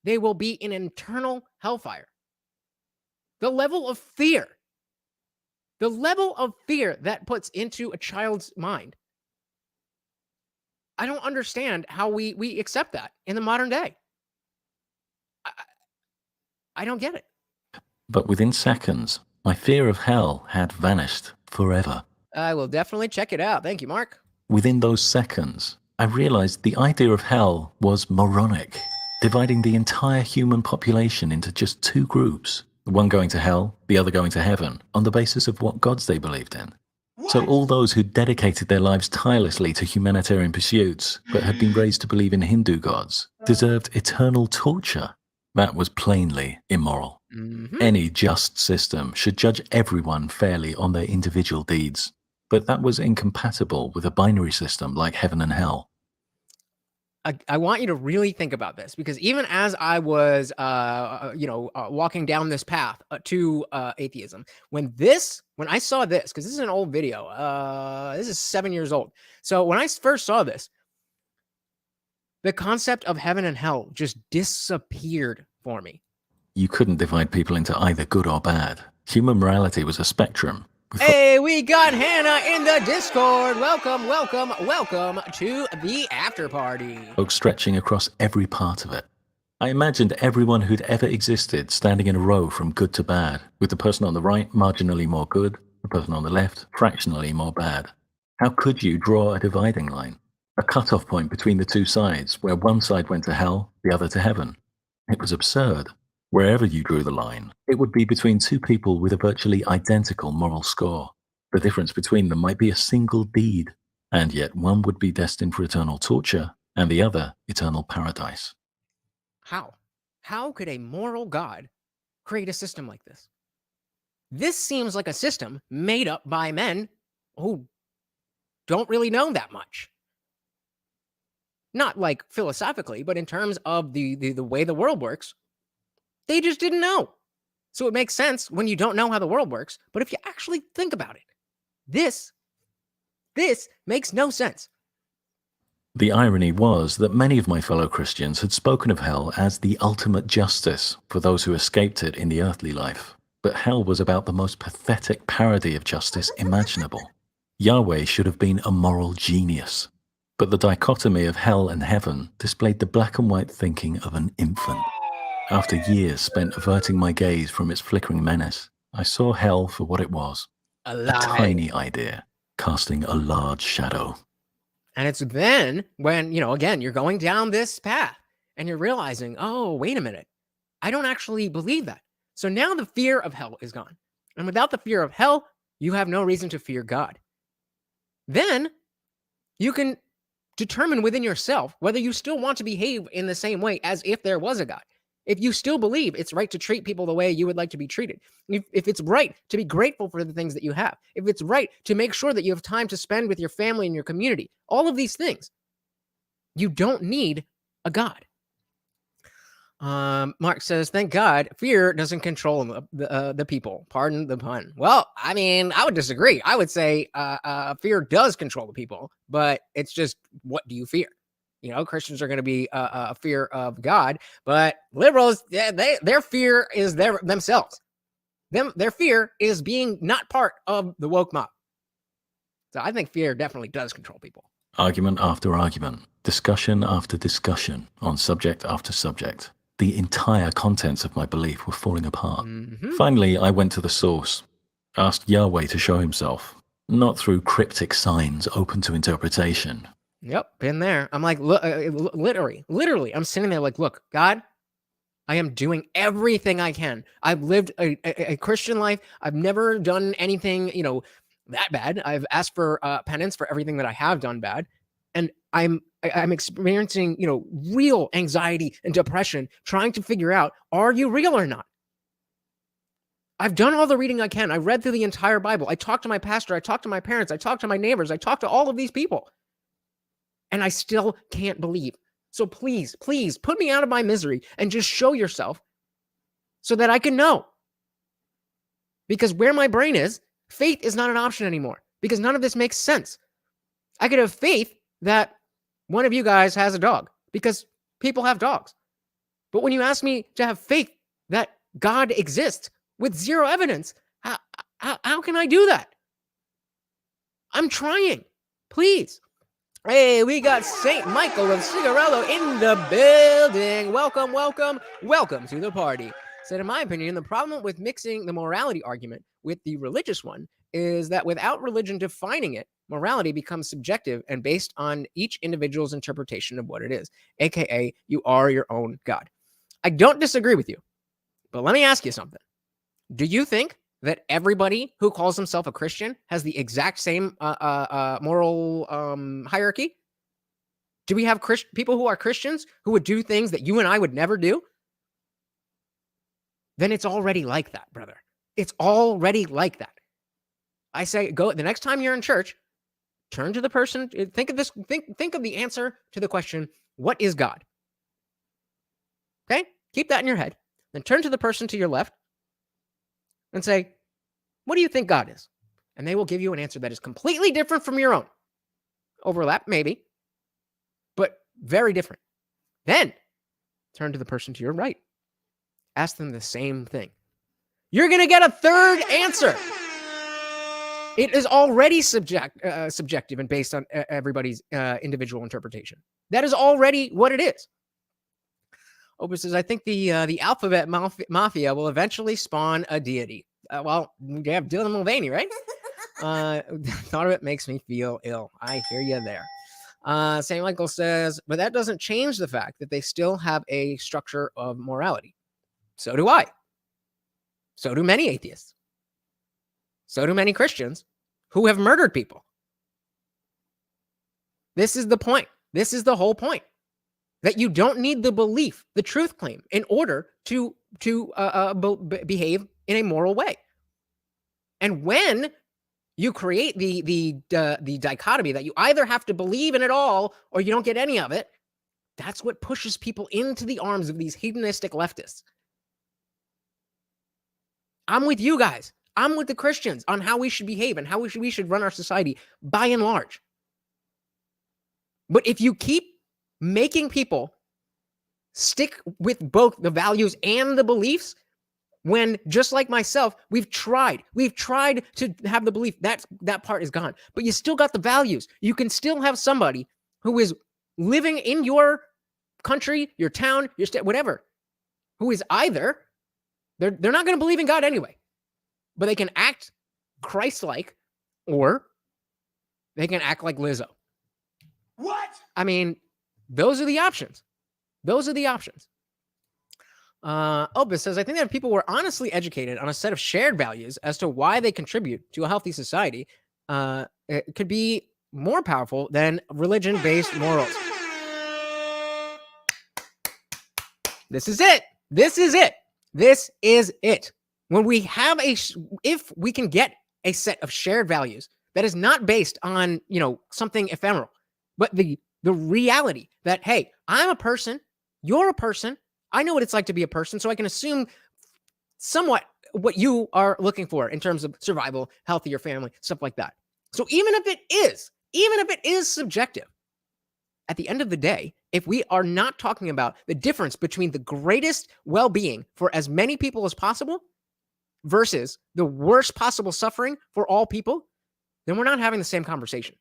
they will be in eternal hellfire. The level of fear that puts into a child's mind. I don't understand how we accept that in the modern day. I don't get it. But within seconds, my fear of hell had vanished forever. I will definitely check it out. Thank you, Mark. Within those seconds, I realized the idea of hell was moronic, dividing the entire human population into just two groups, one going to hell, the other going to heaven, on the basis of what gods they believed in. So all those who dedicated their lives tirelessly to humanitarian pursuits, but had been raised to believe in Hindu gods, deserved eternal torture. That was plainly immoral. Any just system should judge everyone fairly on their individual deeds, but that was incompatible with a binary system like heaven and hell. I want you to really think about this, because even as I was, walking down this path to atheism, when I saw this, because this is an old video, this is 7 years old. So when I first saw this, the concept of heaven and hell just disappeared for me. You couldn't divide people into either good or bad. Human morality was a spectrum. Hey, we got Hannah in the Discord. Welcome to the after party. Folks stretching across every part of it. I imagined everyone who'd ever existed standing in a row from good to bad, with the person on the right marginally more good, the person on the left fractionally more bad. How could you draw a dividing line? A cutoff point between the two sides, where one side went to hell, the other to heaven. It was absurd. Wherever you drew the line, it would be between two people with a virtually identical moral score. The difference between them might be a single deed, and yet one would be destined for eternal torture, and the other eternal paradise. How? How could a moral God create a system like this? This seems like a system made up by men who don't really know that much. Not like philosophically, but in terms of the way the world works. They just didn't know. So it makes sense when you don't know how the world works. But if you actually think about it, this makes no sense. The irony was that many of my fellow Christians had spoken of hell as the ultimate justice for those who escaped it in the earthly life. But hell was about the most pathetic parody of justice imaginable. Yahweh should have been a moral genius. But the dichotomy of hell and heaven displayed the black and white thinking of an infant. After years spent averting my gaze from its flickering menace, I saw hell for what it was. A tiny idea, casting a large shadow. And it's then when, again, you're going down this path and you're realizing, oh, wait a minute. I don't actually believe that. So now the fear of hell is gone. And without the fear of hell, you have no reason to fear God. Then you can determine within yourself whether you still want to behave in the same way as if there was a God. If you still believe it's right to treat people the way you would like to be treated, if it's right to be grateful for the things that you have, if it's right to make sure that you have time to spend with your family and your community, all of these things, you don't need a God. Mark says, thank God, fear doesn't control the people. Pardon the pun. Well, I mean, I would disagree. I would say fear does control the people, but it's just, what do you fear? Christians are going to be a fear of God, but liberals, their fear is themselves. Their fear is being not part of the woke mob. So I think fear definitely does control people. Argument after argument, discussion after discussion on subject after subject. The entire contents of my belief were falling apart. Finally, I went to the source, asked Yahweh to show himself, not through cryptic signs open to interpretation. Yep, been there. I'm like, literally, I'm sitting there like, look, God, I am doing everything I can. I've lived a Christian life. I've never done anything, that bad. I've asked for penance for everything that I have done bad. And I'm experiencing, real anxiety and depression, trying to figure out, are you real or not? I've done all the reading I can. I read through the entire Bible. I talked to my pastor. I talked to my parents. I talked to my neighbors. I talked to all of these people. And I still can't believe. So please, please put me out of my misery and just show yourself so that I can know. Because where my brain is, faith is not an option anymore because none of this makes sense. I could have faith that one of you guys has a dog because people have dogs. But when you ask me to have faith that God exists with zero evidence, how can I do that? I'm trying. Please. Hey, we got St. Michael of Cigarello in the building. Welcome, welcome, welcome to the party. Said, in my opinion, the problem with mixing the morality argument with the religious one is that without religion defining it, morality becomes subjective and based on each individual's interpretation of what it is, aka you are your own God. I don't disagree with you, but let me ask you something. Do you think that everybody who calls himself a Christian has the exact same moral hierarchy? Do we have people who are Christians who would do things that you and I would never do? Then it's already like that, brother. It's already like that. I say, go the next time you're in church, turn to the person. Think of this. Think of the answer to the question, what is God? Okay? Keep that in your head. Then turn to the person to your left and say, what do you think God is? And they will give you an answer that is completely different from your own. Overlap, maybe, but very different. Then turn to the person to your right. Ask them the same thing. You're going to get a third answer. It is already subjective and based on everybody's individual interpretation. That is already what it is. Opus says, I think the alphabet mafia will eventually spawn a deity. Well, you have Dylan Mulvaney, right? Thought of it makes me feel ill. I hear you there. St. Michael says, but that doesn't change the fact that they still have a structure of morality. So do I. So do many atheists. So do many Christians who have murdered people. This is the point. This is the whole point. That you don't need the belief, the truth claim, in order to behave in a moral way. And when you create the dichotomy that you either have to believe in it all or you don't get any of it, that's what pushes people into the arms of these hedonistic leftists. I'm with you guys. I'm with the Christians on how we should behave and how we should run our society by and large. But if you keep making people stick with both the values and the beliefs, when just like myself, we've tried to have the belief that part is gone, but you still got the values. You can still have somebody who is living in your country, your town, your state, whatever, who is either they're not going to believe in God anyway, but they can act Christ-like, or they can act like Lizzo. What? I mean, those are the options. Those are the options. Opus says, I think that if people were honestly educated on a set of shared values as to why they contribute to a healthy society, it could be more powerful than religion-based morals. This is it. This is it. This is it. When we have if we can get a set of shared values that is not based on, something ephemeral, but the reality that, hey, I'm a person, you're a person, I know what it's like to be a person, so I can assume somewhat what you are looking for in terms of survival, healthier family, stuff like that. So even if it is subjective, at the end of the day, if we are not talking about the difference between the greatest well-being for as many people as possible versus the worst possible suffering for all people, then we're not having the same conversation.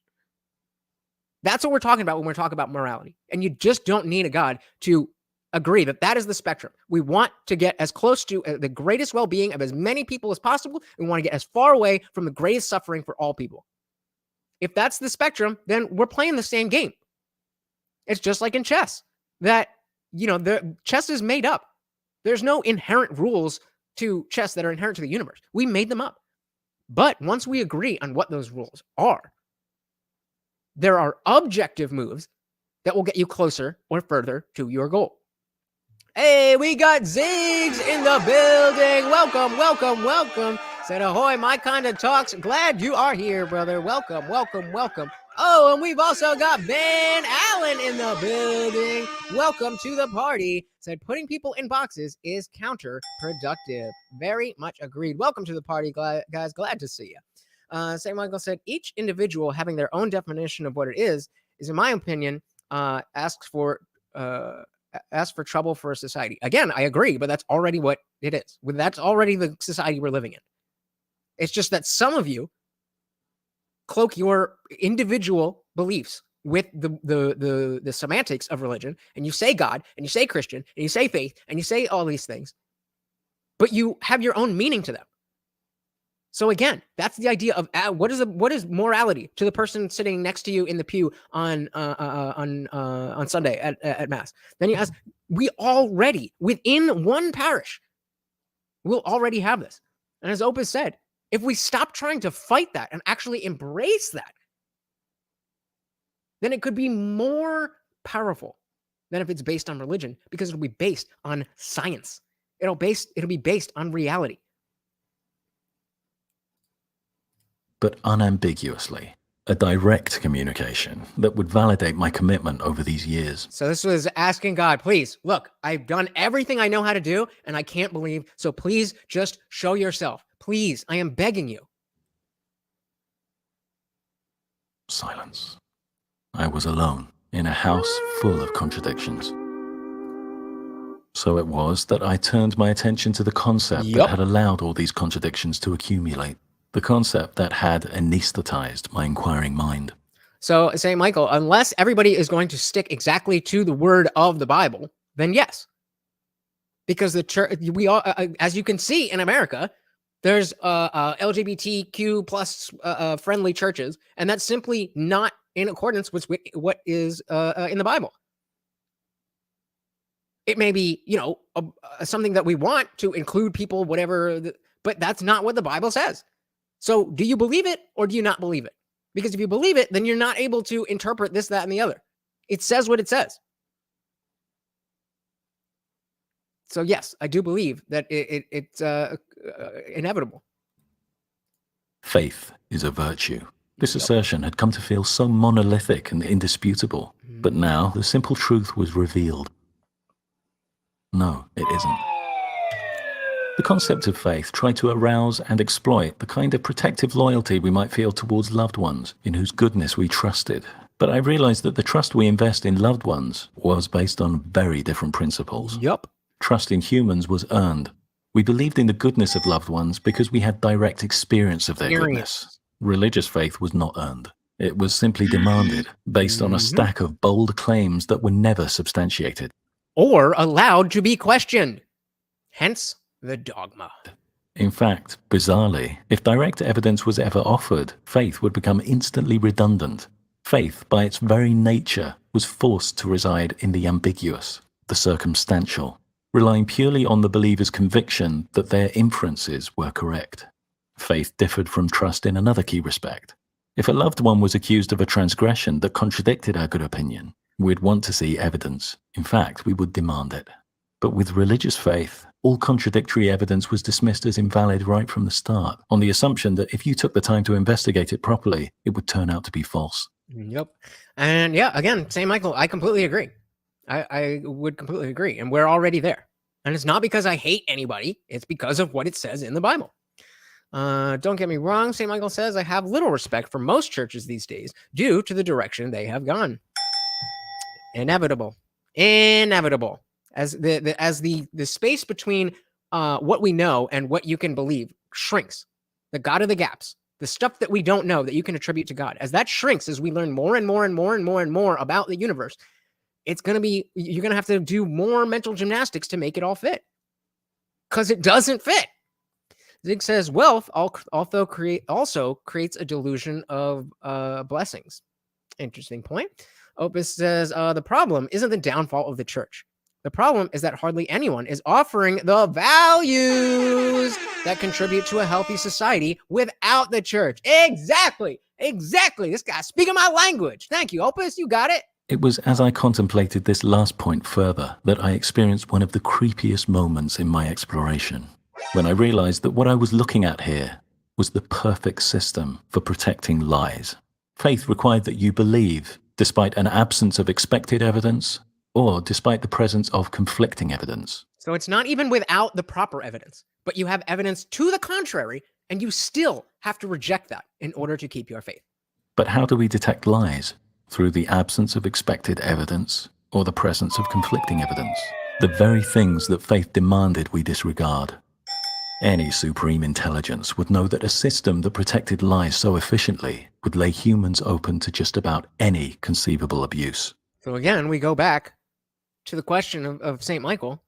That's what we're talking about when we're talking about morality. And you just don't need a God to agree that is the spectrum. We want to get as close to the greatest well-being of as many people as possible. We want to get as far away from the greatest suffering for all people. If that's the spectrum, then we're playing the same game. It's just like in chess, that, the chess is made up. There's no inherent rules to chess that are inherent to the universe. We made them up. But once we agree on what those rules are, there are objective moves that will get you closer or further to your goal. Hey, we got Ziggs in the building. Welcome, welcome, welcome. Said ahoy, my kind of talks. Glad you are here, brother. Welcome, welcome, welcome. Oh, and we've also got Ben Allen Alan in the building. Welcome to the party. Said putting people in boxes is counterproductive. Very much agreed. Welcome to the party, guys. Glad to see you. St. Michael said each individual having their own definition of what it is, in my opinion, asks for trouble for a society. Again, I agree, but that's already what it is. That's already the society we're living in. It's just that some of you cloak your individual beliefs with the semantics of religion, and you say God, and you say Christian, and you say faith, and you say all these things, but you have your own meaning to them. So again, that's the idea of what is morality to the person sitting next to you in the pew on Sunday at Mass. Then you ask, we already within one parish, we'll already have this. And as Opus said, if we stop trying to fight that and actually embrace that, then it could be more powerful than if it's based on religion, because it'll be based on science. It'll be based on reality. But unambiguously, a direct communication that would validate my commitment over these years. So this was asking God, please, look, I've done everything I know how to do, and I can't believe, so please just show yourself. Please, I am begging you. Silence. I was alone in a house full of contradictions. So it was that I turned my attention to the concept that had allowed all these contradictions to accumulate. The concept that had anesthetized my inquiring mind. So, St. Michael, unless everybody is going to stick exactly to the word of the Bible, then yes. Because the church, we all, as you can see in America, there's LGBTQ plus friendly churches, and that's simply not in accordance with what is in the Bible. It may be, something that we want to include people, whatever, but that's not what the Bible says. So do you believe it or do you not believe it? Because if you believe it, then you're not able to interpret this, that, and the other. It says what it says. So yes, I do believe that it's inevitable. Faith is a virtue. This assertion had come to feel so monolithic and indisputable. But now the simple truth was revealed. No, it isn't. The concept of faith tried to arouse and exploit the kind of protective loyalty we might feel towards loved ones in whose goodness we trusted. But I realized that the trust we invest in loved ones was based on very different principles. Trust in humans was earned. We believed in the goodness of loved ones because we had direct experience of their goodness. Religious faith was not earned. It was simply demanded based on a stack of bold claims that were never substantiated. Or allowed to be questioned. Hence, the dogma. In fact, bizarrely, if direct evidence was ever offered, faith would become instantly redundant. Faith, by its very nature, was forced to reside in the ambiguous, the circumstantial, relying purely on the believer's conviction that their inferences were correct. Faith differed from trust in another key respect. If a loved one was accused of a transgression that contradicted our good opinion, we'd want to see evidence. In fact, we would demand it. But with religious faith, all contradictory evidence was dismissed as invalid right from the start, on the assumption that if you took the time to investigate it properly, it would turn out to be false. And yeah, again, St. Michael, I completely agree. I would completely agree. And we're already there. And it's not because I hate anybody. It's because of what it says in the Bible. Don't get me wrong. St. Michael says, I have little respect for most churches these days due to the direction they have gone. Inevitable. As the space between what we know and what you can believe shrinks, the God of the gaps, the stuff that we don't know that you can attribute to God, as that shrinks, as we learn more and more and more and more and more about the universe, you're going to have to do more mental gymnastics to make it all fit, because it doesn't fit. Zig says wealth also creates a delusion of blessings. Interesting point. Opus says the problem isn't the downfall of the church. The problem is that hardly anyone is offering the values that contribute to a healthy society without the church. Exactly. This guy's speaking my language. Thank you, Opus. You got it. It was as I contemplated this last point further that I experienced one of the creepiest moments in my exploration, when I realized that what I was looking at here was the perfect system for protecting lies. Faith required that you believe despite an absence of expected evidence, or despite the presence of conflicting evidence. So it's not even without the proper evidence, but you have evidence to the contrary, and you still have to reject that in order to keep your faith. But how do we detect lies? Through the absence of expected evidence or the presence of conflicting evidence? The very things that faith demanded we disregard. Any supreme intelligence would know that a system that protected lies so efficiently would lay humans open to just about any conceivable abuse. So again, we go back to the question of St. Michael.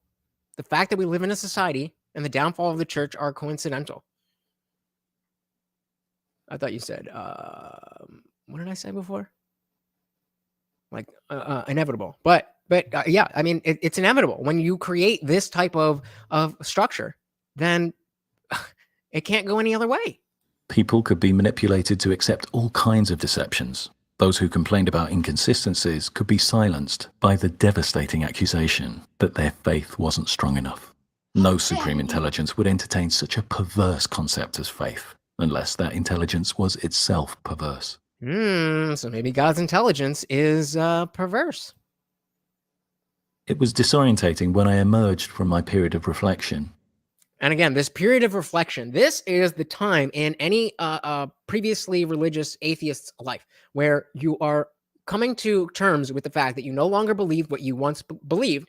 The fact that we live in a society and the downfall of the church are coincidental. I thought you said, what did I say before? Like inevitable. But yeah, I mean, it's inevitable. When you create this type of structure, then it can't go any other way. People could be manipulated to accept all kinds of deceptions. Those who complained about inconsistencies could be silenced by the devastating accusation that their faith wasn't strong enough. No supreme intelligence would entertain such a perverse concept as faith, unless that intelligence was itself perverse. So maybe God's intelligence is perverse. It was disorientating when I emerged from my period of reflection. And again, this period of reflection, this is the time in any previously religious atheist's life where you are coming to terms with the fact that you no longer believe what you once believed,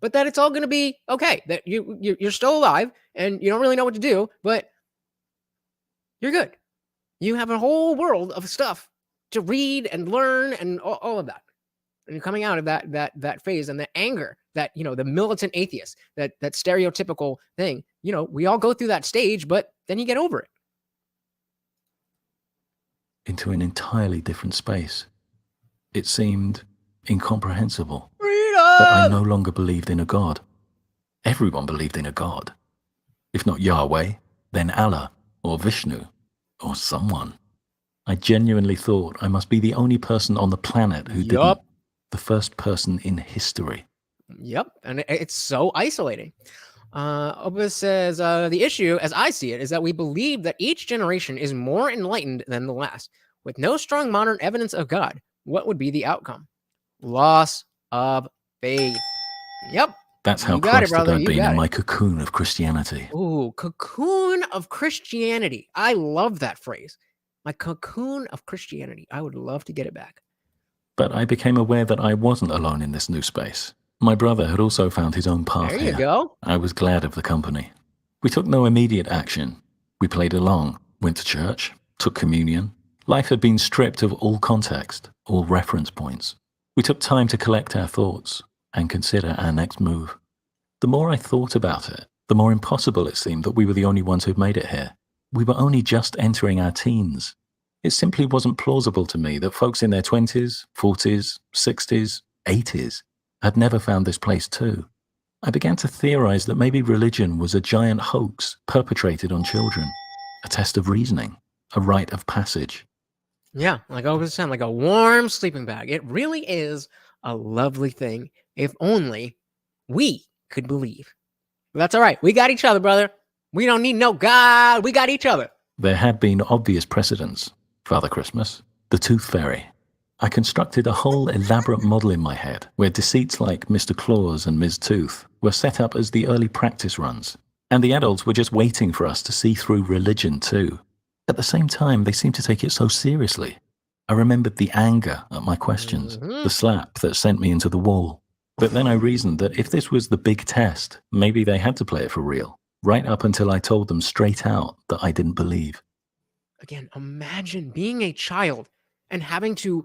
but that it's all going to be okay, that you're still alive and you don't really know what to do, but you're good. You have a whole world of stuff to read and learn and all of that. And you're coming out of that phase, and the anger that, the militant atheist, that stereotypical thing, we all go through that stage, but then you get over it. Into an entirely different space. It seemed incomprehensible. Freedom! That I no longer believed in a God. Everyone believed in a God. If not Yahweh, then Allah, or Vishnu, or someone. I genuinely thought I must be the only person on the planet who didn't. The first person in history. Yep, and it's so isolating. Obus says, the issue, as I see it, is that we believe that each generation is more enlightened than the last. With no strong modern evidence of God, what would be the outcome? Loss of faith. Yep. That's how close that I've been in my cocoon of Christianity. Ooh, cocoon of Christianity. I love that phrase. My cocoon of Christianity. I would love to get it back. But I became aware that I wasn't alone in this new space. My brother had also found his own path here. There you go. I was glad of the company. We took no immediate action. We played along, went to church, took communion. Life had been stripped of all context, all reference points. We took time to collect our thoughts and consider our next move. The more I thought about it, the more impossible it seemed that we were the only ones who'd made it here. We were only just entering our teens. It simply wasn't plausible to me that folks in their 20s, 40s, 60s, 80s had never found this place too. I began to theorize that maybe religion was a giant hoax perpetrated on children, a test of reasoning, a rite of passage. Yeah, like I was saying, like a warm sleeping bag. It really is a lovely thing if only we could believe. But that's all right. We got each other, brother. We don't need no God. We got each other. There had been obvious precedents. Father Christmas, the Tooth Fairy. I constructed a whole elaborate model in my head where deceits like Mr. Claus and Ms. Tooth were set up as the early practice runs, and the adults were just waiting for us to see through religion too. At the same time, they seemed to take it so seriously. I remembered the anger at my questions, the slap that sent me into the wall. But then I reasoned that if this was the big test, maybe they had to play it for real, right up until I told them straight out that I didn't believe. Again, imagine being a child and having to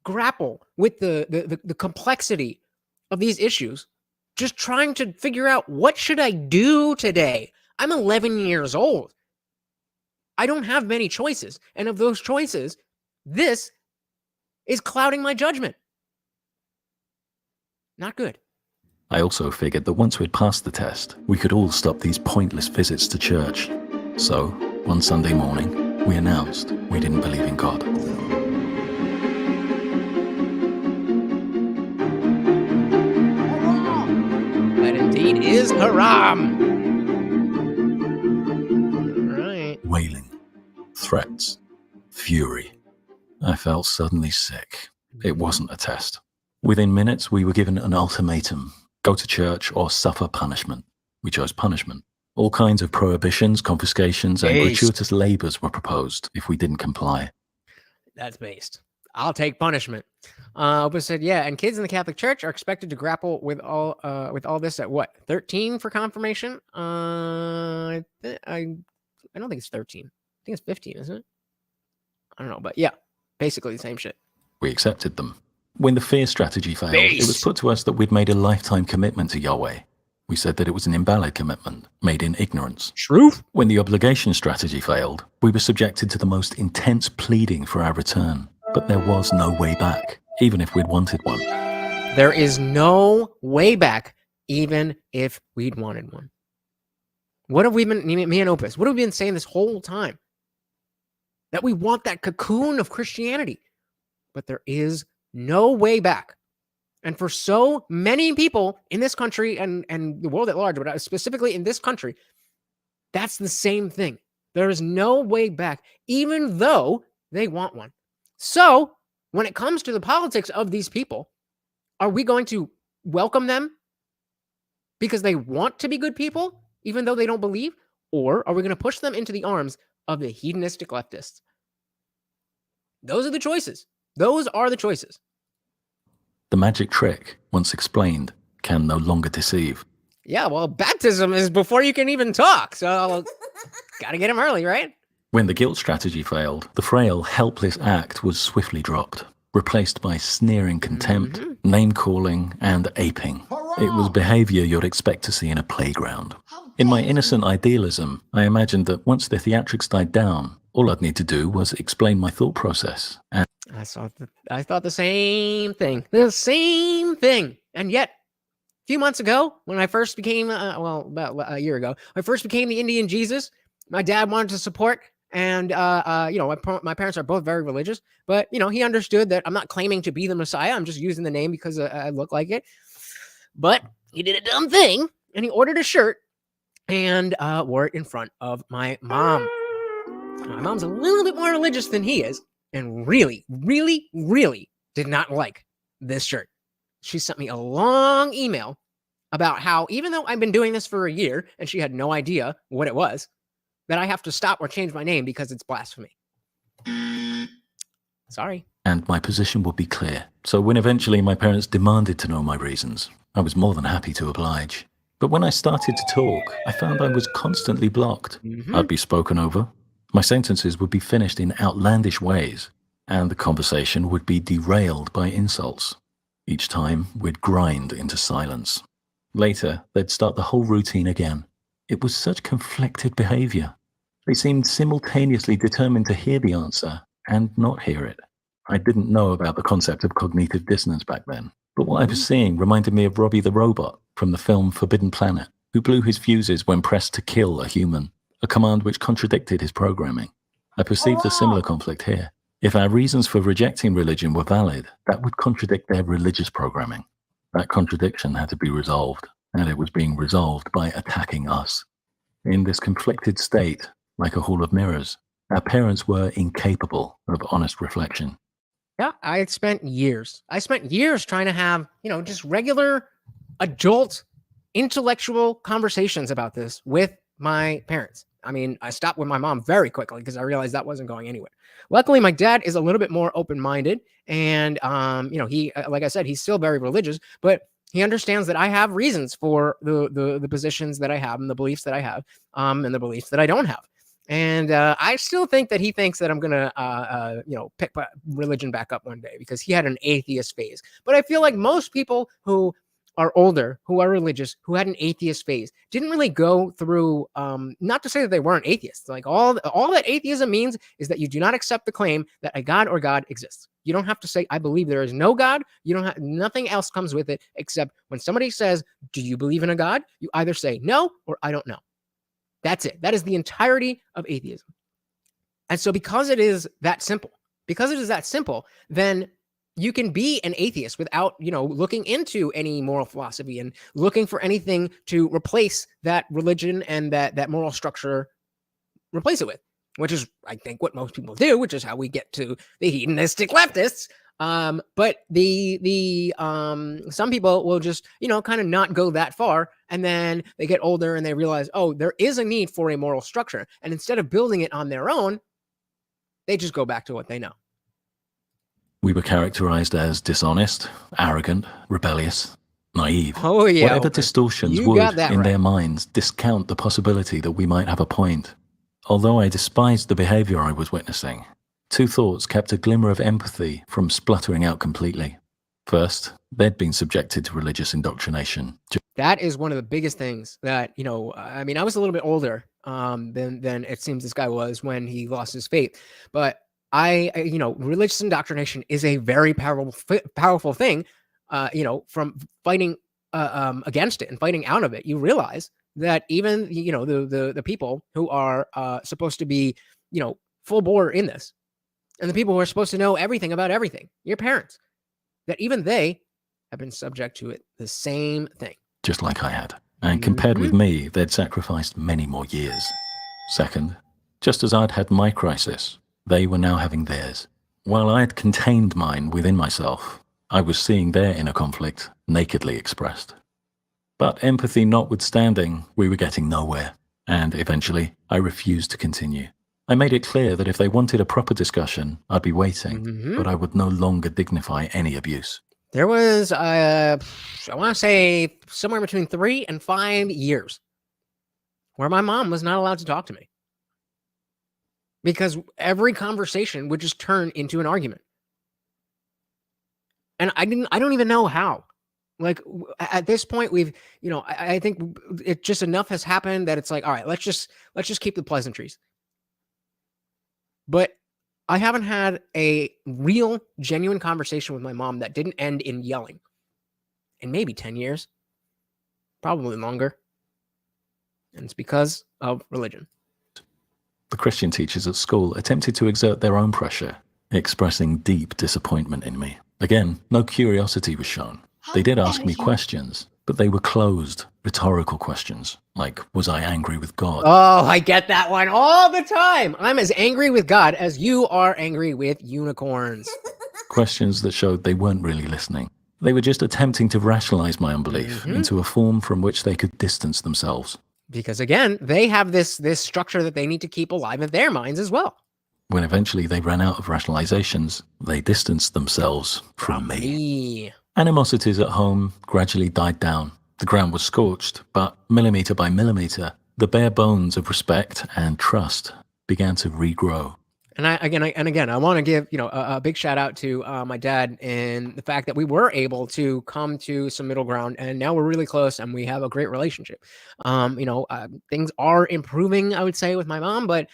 grapple with the complexity of these issues, just trying to figure out, what should I do today? I'm 11 years old. I don't have many choices. And of those choices, this is clouding my judgment. Not good. I also figured that once we'd passed the test, we could all stop these pointless visits to church. So, one Sunday morning, we announced we didn't believe in God. That indeed is haram. Right. Wailing, threats, fury. I felt suddenly sick. It wasn't a test. Within minutes, we were given an ultimatum: go to church or suffer punishment. We chose punishment. All kinds of prohibitions, confiscations, and Based. gratuitous labors were proposed if we didn't comply. That's based. I'll take punishment. But said, yeah, and kids in the Catholic Church are expected to grapple with all this at what, 13 for confirmation? I don't think it's 13. I think it's 15, isn't it? I don't know, but yeah, basically the same shit. We accepted them. When the fear strategy failed, it was Based. put to us that we'd made a lifetime commitment to Yahweh. We said that it was an invalid commitment, made in ignorance. Truth. When the obligation strategy failed, we were subjected to the most intense pleading for our return. But there was no way back, even if we'd wanted one. There is no way back, even if we'd wanted one. What have we been, me and Opus, what have we been saying this whole time? That we want that cocoon of Christianity. But there is no way back. And for so many people in this country and the world at large, but specifically in this country, that's the same thing. There is no way back, even though they want one. So when it comes to the politics of these people, are we going to welcome them because they want to be good people, even though they don't believe? Or are we going to push them into the arms of the hedonistic leftists? Those are the choices. Those are the choices. The magic trick, once explained, can no longer deceive. Yeah, well, baptism is before you can even talk. So got to get them early, right? When the guilt strategy failed, the frail, helpless act was swiftly dropped, replaced by sneering contempt, name-calling, and aping. It was behavior you'd expect to see in a playground. In my innocent idealism, I imagined that once the theatrics died down, all I'd need to do was explain my thought process. And I thought the same thing. The same thing. And yet, a few months ago, when I first became, about a year ago, I first became the Indian Jesus. My dad wanted to support, and my parents are both very religious, but he understood that I'm not claiming to be the Messiah. I'm just using the name because I look like it. But he did a dumb thing, and he ordered a shirt and wore it in front of my mom. My mom's a little bit more religious than he is, and really, really, really did not like this shirt. She sent me a long email about how, even though I've been doing this for a year and she had no idea what it was, that I have to stop or change my name because it's blasphemy. Sorry. And my position would be clear. So when eventually my parents demanded to know my reasons, I was more than happy to oblige. But when I started to talk, I found I was constantly blocked. I'd be spoken over. My sentences would be finished in outlandish ways, and the conversation would be derailed by insults. Each time, we'd grind into silence. Later, they'd start the whole routine again. It was such conflicted behavior. They seemed simultaneously determined to hear the answer and not hear it. I didn't know about the concept of cognitive dissonance back then, but what I was seeing reminded me of Robbie the Robot from the film Forbidden Planet, who blew his fuses when pressed to kill a human, a command which contradicted his programming. I perceived a similar conflict here. If our reasons for rejecting religion were valid, that would contradict their religious programming. That contradiction had to be resolved, and it was being resolved by attacking us. In this conflicted state, like a hall of mirrors, our parents were incapable of honest reflection. Yeah, I spent years trying to have, just regular adult intellectual conversations about this with my parents. I mean, I stopped with my mom very quickly because I realized that wasn't going anywhere. Luckily, my dad is a little bit more open-minded, and he, like I said, he's still very religious, but he understands that I have reasons for the positions that I have and the beliefs that I have, and the beliefs that I don't have. And I still think that he thinks that I'm gonna, pick religion back up one day because he had an atheist phase. But I feel like most people who are older, who are religious, who had an atheist phase, didn't really go through, not to say that they weren't atheists. Like all that atheism means is that you do not accept the claim that a God or God exists. You don't have to say, I believe there is no God. You don't have, nothing else comes with it, except when somebody says, do you believe in a God? You either say no, or I don't know. That's it. That is the entirety of atheism. And so because it is that simple, then you can be an atheist without, looking into any moral philosophy and looking for anything to replace that religion and that moral structure, replace it with, which is, I think, what most people do, which is how we get to the hedonistic leftists. But some people will just, kind of not go that far. And then they get older and they realize, oh, there is a need for a moral structure. And instead of building it on their own, they just go back to what they know. We were characterized as dishonest, arrogant, rebellious, naive. Oh, yeah. Whatever distortions would, in their minds, discount the possibility that we might have a point. Although I despised the behavior I was witnessing, two thoughts kept a glimmer of empathy from spluttering out completely. First, they'd been subjected to religious indoctrination. That is one of the biggest things that, I mean, I was a little bit older than it seems this guy was when he lost his faith. But religious indoctrination is a very powerful thing, from fighting against it and fighting out of it. You realize that even, the people who are supposed to be, full bore in this, and the people who are supposed to know everything about everything, your parents, that even they have been subject to it, the same thing. Just like I had. And compared with me, they'd sacrificed many more years. Second, just as I'd had my crisis, they were now having theirs. While I had contained mine within myself, I was seeing their inner conflict nakedly expressed. But empathy notwithstanding, we were getting nowhere. And eventually, I refused to continue. I made it clear that if they wanted a proper discussion, I'd be waiting, but I would no longer dignify any abuse. There was, I want to say, somewhere between 3 and 5 years where my mom was not allowed to talk to me, because every conversation would just turn into an argument. And I don't even know how. Like, at this point, we've, I think it just enough has happened that it's like, all right, let's just keep the pleasantries. But I haven't had a real, genuine conversation with my mom that didn't end in yelling in maybe 10 years, probably longer. And it's because of religion. The Christian teachers at school attempted to exert their own pressure, expressing deep disappointment in me. Again, no curiosity was shown. They did ask me questions, but they were closed, rhetorical questions, like, was I angry with God? Oh, I get that one all the time. I'm as angry with God as you are angry with unicorns. Questions that showed they weren't really listening. They were just attempting to rationalize my unbelief into a form from which they could distance themselves. Because again, they have this structure that they need to keep alive in their minds as well. When eventually they ran out of rationalizations, they distanced themselves from me. Animosities at home gradually died down. The ground was scorched, but millimeter by millimeter, the bare bones of respect and trust began to regrow. And I want to give, a big shout out to my dad and the fact that we were able to come to some middle ground, and now we're really close and we have a great relationship. Things are improving, I would say, with my mom, but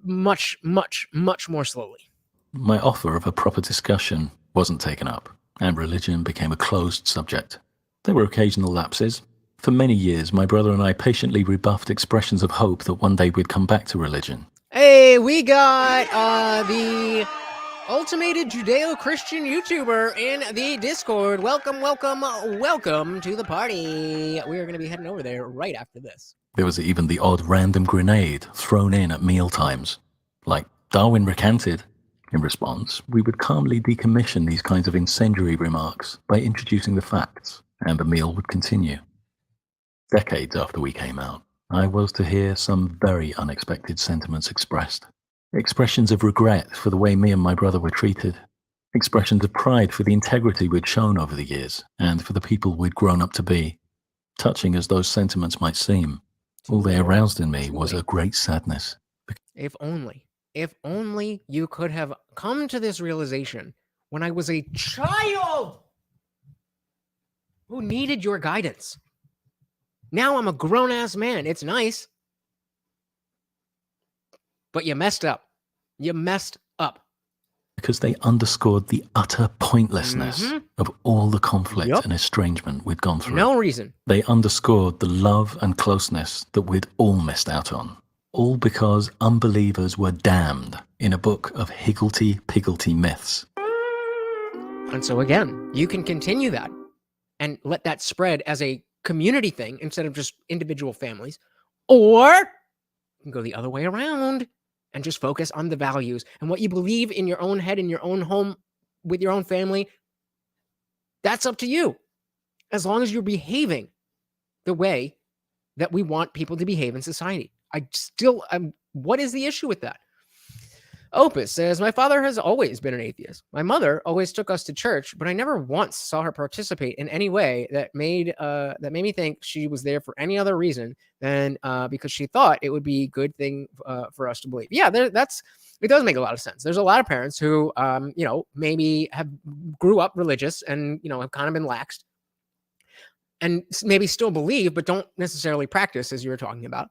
much, much, much more slowly. My offer of a proper discussion wasn't taken up, and religion became a closed subject. There were occasional lapses. For many years, my brother and I patiently rebuffed expressions of hope that one day we'd come back to religion. Hey, we got the ultimated Judeo-Christian YouTuber in the Discord. Welcome, welcome, welcome to the party. We are going to be heading over there right after this. There was even the odd random grenade thrown in at meal times. Like Darwin recanted. In response, we would calmly decommission these kinds of incendiary remarks by introducing the facts, and the meal would continue. Decades after we came out, I was to hear some very unexpected sentiments expressed. Expressions of regret for the way me and my brother were treated. Expressions of pride for the integrity we'd shown over the years, and for the people we'd grown up to be. Touching as those sentiments might seem, all they aroused in me was a great sadness. If only you could have come to this realization when I was a child who needed your guidance. Now I'm a grown-ass man. It's nice. But you messed up. You messed up. Because they underscored the utter pointlessness of all the conflict and estrangement we'd gone through. No reason. They underscored the love and closeness that we'd all missed out on. All because unbelievers were damned in a book of higgledy-piggledy myths. And so again, you can continue that and let that spread as a community thing instead of just individual families. Or you can go the other way around and just focus on the values and what you believe in your own head, in your own home, with your own family, that's up to you. As long as you're behaving the way that we want people to behave in society. What is the issue with that? Opus says, my father has always been an atheist. My mother always took us to church, but I never once saw her participate in any way that made me think she was there for any other reason than because she thought it would be a good thing for us to believe. Yeah, it does make a lot of sense. There's a lot of parents who, maybe grew up religious and, have kind of been laxed and maybe still believe, but don't necessarily practice, as you were talking about.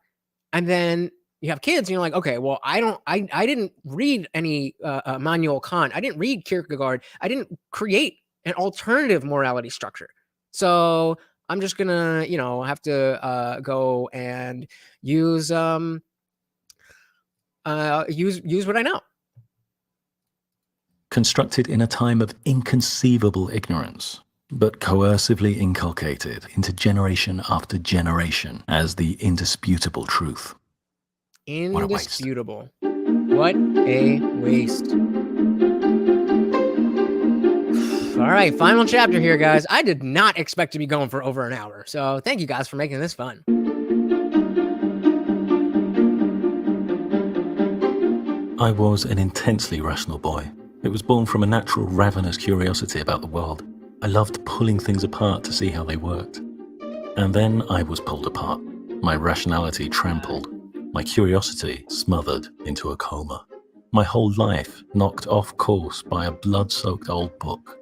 And then you have kids and you're like, okay, well, I didn't read any Immanuel Kant. I didn't read Kierkegaard. I didn't create an alternative morality structure. So I'm just gonna, have to go and use what I know. Constructed in a time of inconceivable ignorance, but coercively inculcated into generation after generation as the indisputable truth. Indisputable. What a waste. All right, final chapter here, guys. I did not expect to be going for over an hour, so thank you guys for making this fun. I was an intensely rational boy. It was born from a natural ravenous curiosity about the world. I loved pulling things apart to see how they worked. And then I was pulled apart, my rationality trampled, my curiosity smothered into a coma. My whole life knocked off course by a blood-soaked old book.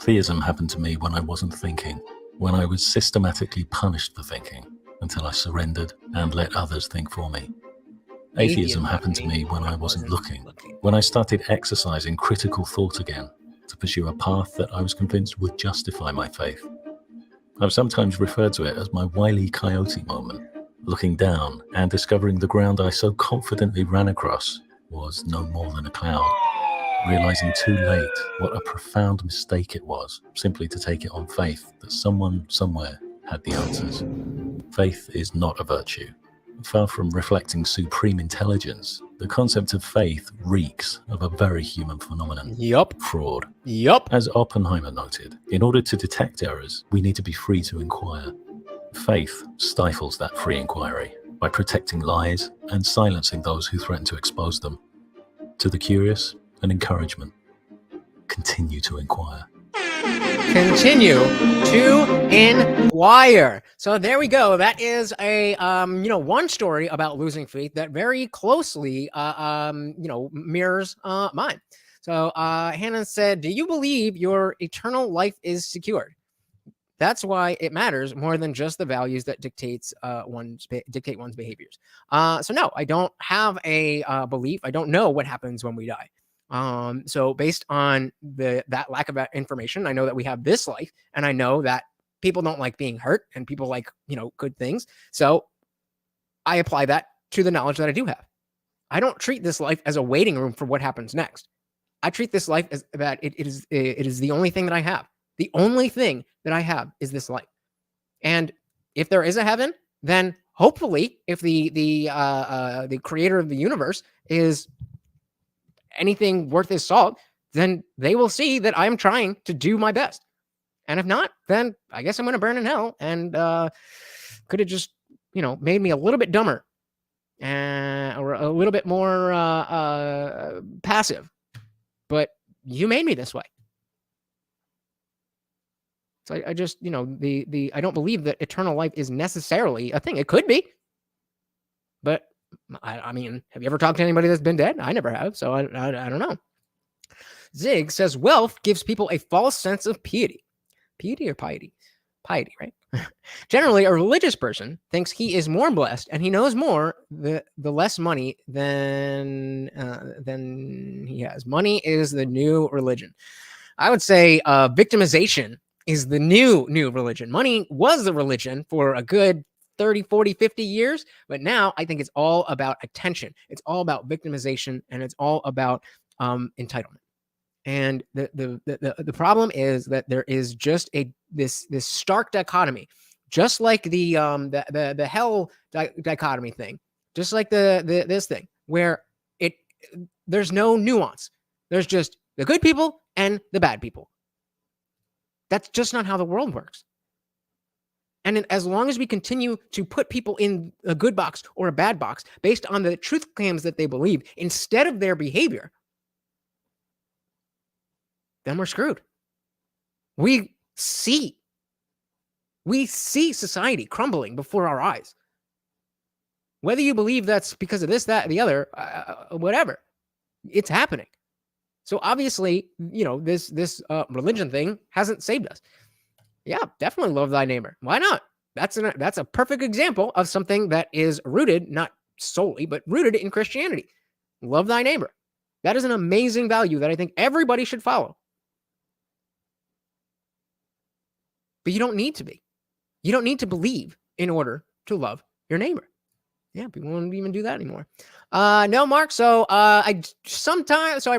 Theism happened to me when I wasn't thinking, when I was systematically punished for thinking, until I surrendered and let others think for me. Atheism happened to me when I wasn't looking, when I started exercising critical thought again to pursue a path that I was convinced would justify my faith. I've sometimes referred to it as my Wile E. Coyote moment, looking down and discovering the ground I so confidently ran across was no more than a cloud, realizing too late what a profound mistake it was simply to take it on faith that someone somewhere had the answers. Faith is not a virtue. Far from reflecting supreme intelligence, the concept of faith reeks of a very human phenomenon. Yup. Fraud. Yup. As Oppenheimer noted, in order to detect errors, we need to be free to inquire. Faith stifles that free inquiry by protecting lies and silencing those who threaten to expose them. To the curious, an encouragement. Continue to inquire. Continue to inquire. So there we go. That is a one story about losing faith that very closely mirrors mine. So Hannah said, "Do you believe your eternal life is secured? That's why it matters more than just the values that dictate one's behaviors." So no, I don't have a belief. I don't know what happens when we die. So based on that lack of information, I know that we have this life, and I know that people don't like being hurt and people like, good things. So I apply that to the knowledge that I do have. I don't treat this life as a waiting room for what happens next. I treat this life as that it is the only thing that I have. The only thing that I have is this life. And if there is a heaven, then hopefully if the creator of the universe is anything worth his salt, then they will see that I'm trying to do my best. And if not, then I guess I'm going to burn in hell. And could have just, made me a little bit dumber or a little bit more passive. But you made me this way. So I just, I don't believe that eternal life is necessarily a thing. It could be, but I mean, have you ever talked to anybody that's been dead? I never have, so I don't know. Zig says, wealth gives people a false sense of piety. Piety or piety? Piety, right? Generally, a religious person thinks he is more blessed and he knows more the less money than he has. Money is the new religion. I would say victimization is the new religion. Money was the religion for a good 30, 40, 50 years. But now I think it's all about attention. It's all about victimization, and it's all about entitlement. And the problem is that there is just this stark dichotomy, just like the hell dichotomy thing, just like this thing, where there's no nuance. There's just the good people and the bad people. That's just not how the world works. And as long as we continue to put people in a good box or a bad box based on the truth claims that they believe instead of their behavior, then we're screwed. We see society crumbling before our eyes. Whether you believe that's because of this, that, the other, whatever, it's happening. So obviously, this religion thing hasn't saved us. Yeah, definitely love thy neighbor. Why not? That's a perfect example of something that is rooted, not solely, but rooted in Christianity. Love thy neighbor. That is an amazing value that I think everybody should follow. But you don't need to be. You don't need to believe in order to love your neighbor. Yeah, people won't even do that anymore. No, Mark. So I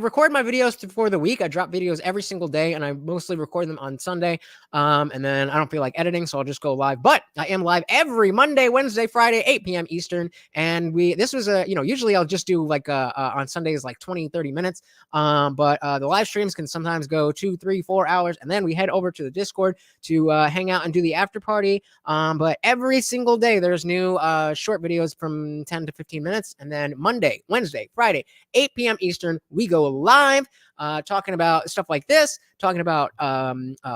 record my videos for the week. I drop videos every single day, and I mostly record them on Sunday. And then I don't feel like editing, so I'll just go live. But I am live every Monday, Wednesday, Friday, 8 p.m. Eastern. And usually I'll just do like on Sundays like 20, 30 minutes. But the live streams can sometimes go 2, 3, 4 hours, and then we head over to the Discord to hang out and do the after party. But every single day there's new short videos from 10 to 15 minutes, and then Monday, Wednesday, Friday, 8 p.m. Eastern, we go live talking about stuff like this, talking about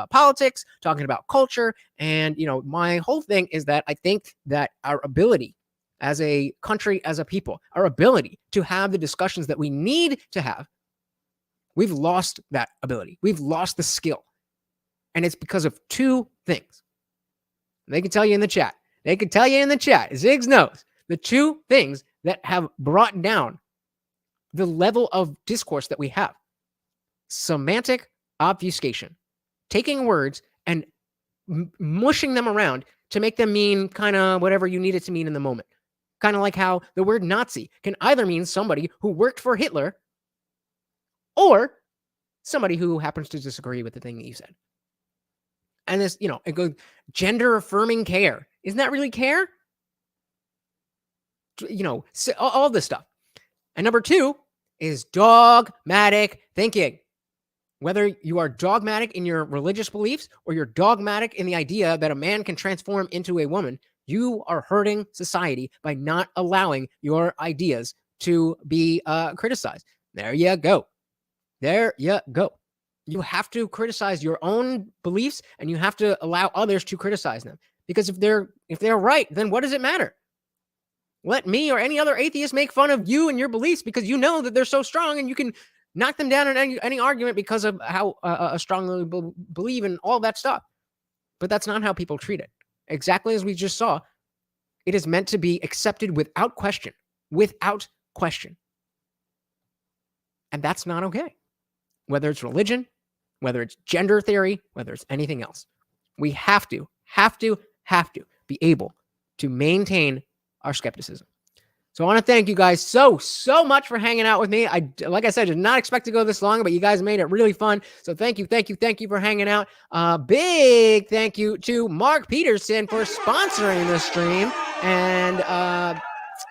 politics, talking about culture. And, my whole thing is that I think that our ability as a country, as a people, our ability to have the discussions that we need to have, we've lost that ability. We've lost the skill. And it's because of two things. They can tell you in the chat. Ziggs knows the two things that have brought down the level of discourse that we have. Semantic obfuscation. Taking words and mushing them around to make them mean kind of whatever you need it to mean in the moment. Kind of like how the word Nazi can either mean somebody who worked for Hitler or somebody who happens to disagree with the thing that you said. And this, it goes gender affirming care. Isn't that really care? All this stuff. And number two is dogmatic thinking. Whether you are dogmatic in your religious beliefs or you're dogmatic in the idea that a man can transform into a woman, you are hurting society by not allowing your ideas to be criticized. There you go. You have to criticize your own beliefs, and you have to allow others to criticize them. Because if they're right, then what does it matter? Let me or any other atheist make fun of you and your beliefs because you know that they're so strong, and you can knock them down in any argument because of how strongly believe in all that stuff. But that's not how people treat it. Exactly as we just saw, it is meant to be accepted without question. Without question. And that's not okay. Whether it's religion, whether it's gender theory, whether it's anything else. We have to be able to maintain our skepticism. So I want to thank you guys so much for hanging out with me. Like I said, did not expect to go this long, but you guys made it really fun. So thank you for hanging out. Big thank you to Mark Peterson for sponsoring the stream, and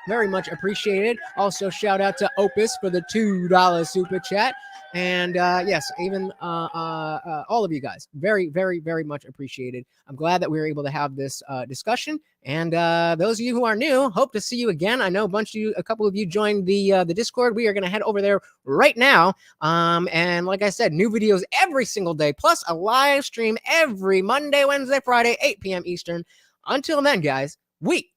very much appreciated. Also, shout out to Opus for the $2 super chat. And yes, even all of you guys, very, very, very much appreciated. I'm glad that we were able to have this discussion. And those of you who are new, hope to see you again. I know a couple of you joined the Discord. We are going to head over there right now. And like I said, new videos every single day, plus a live stream every Monday, Wednesday, Friday, 8 p.m. Eastern. Until then, guys,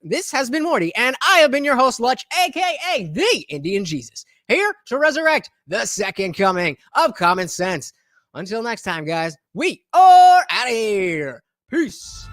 this has been Morty, and I have been your host, Lutch, aka the Indian Jesus, here to resurrect the second coming of common sense. Until next time, guys, we are out of here. Peace.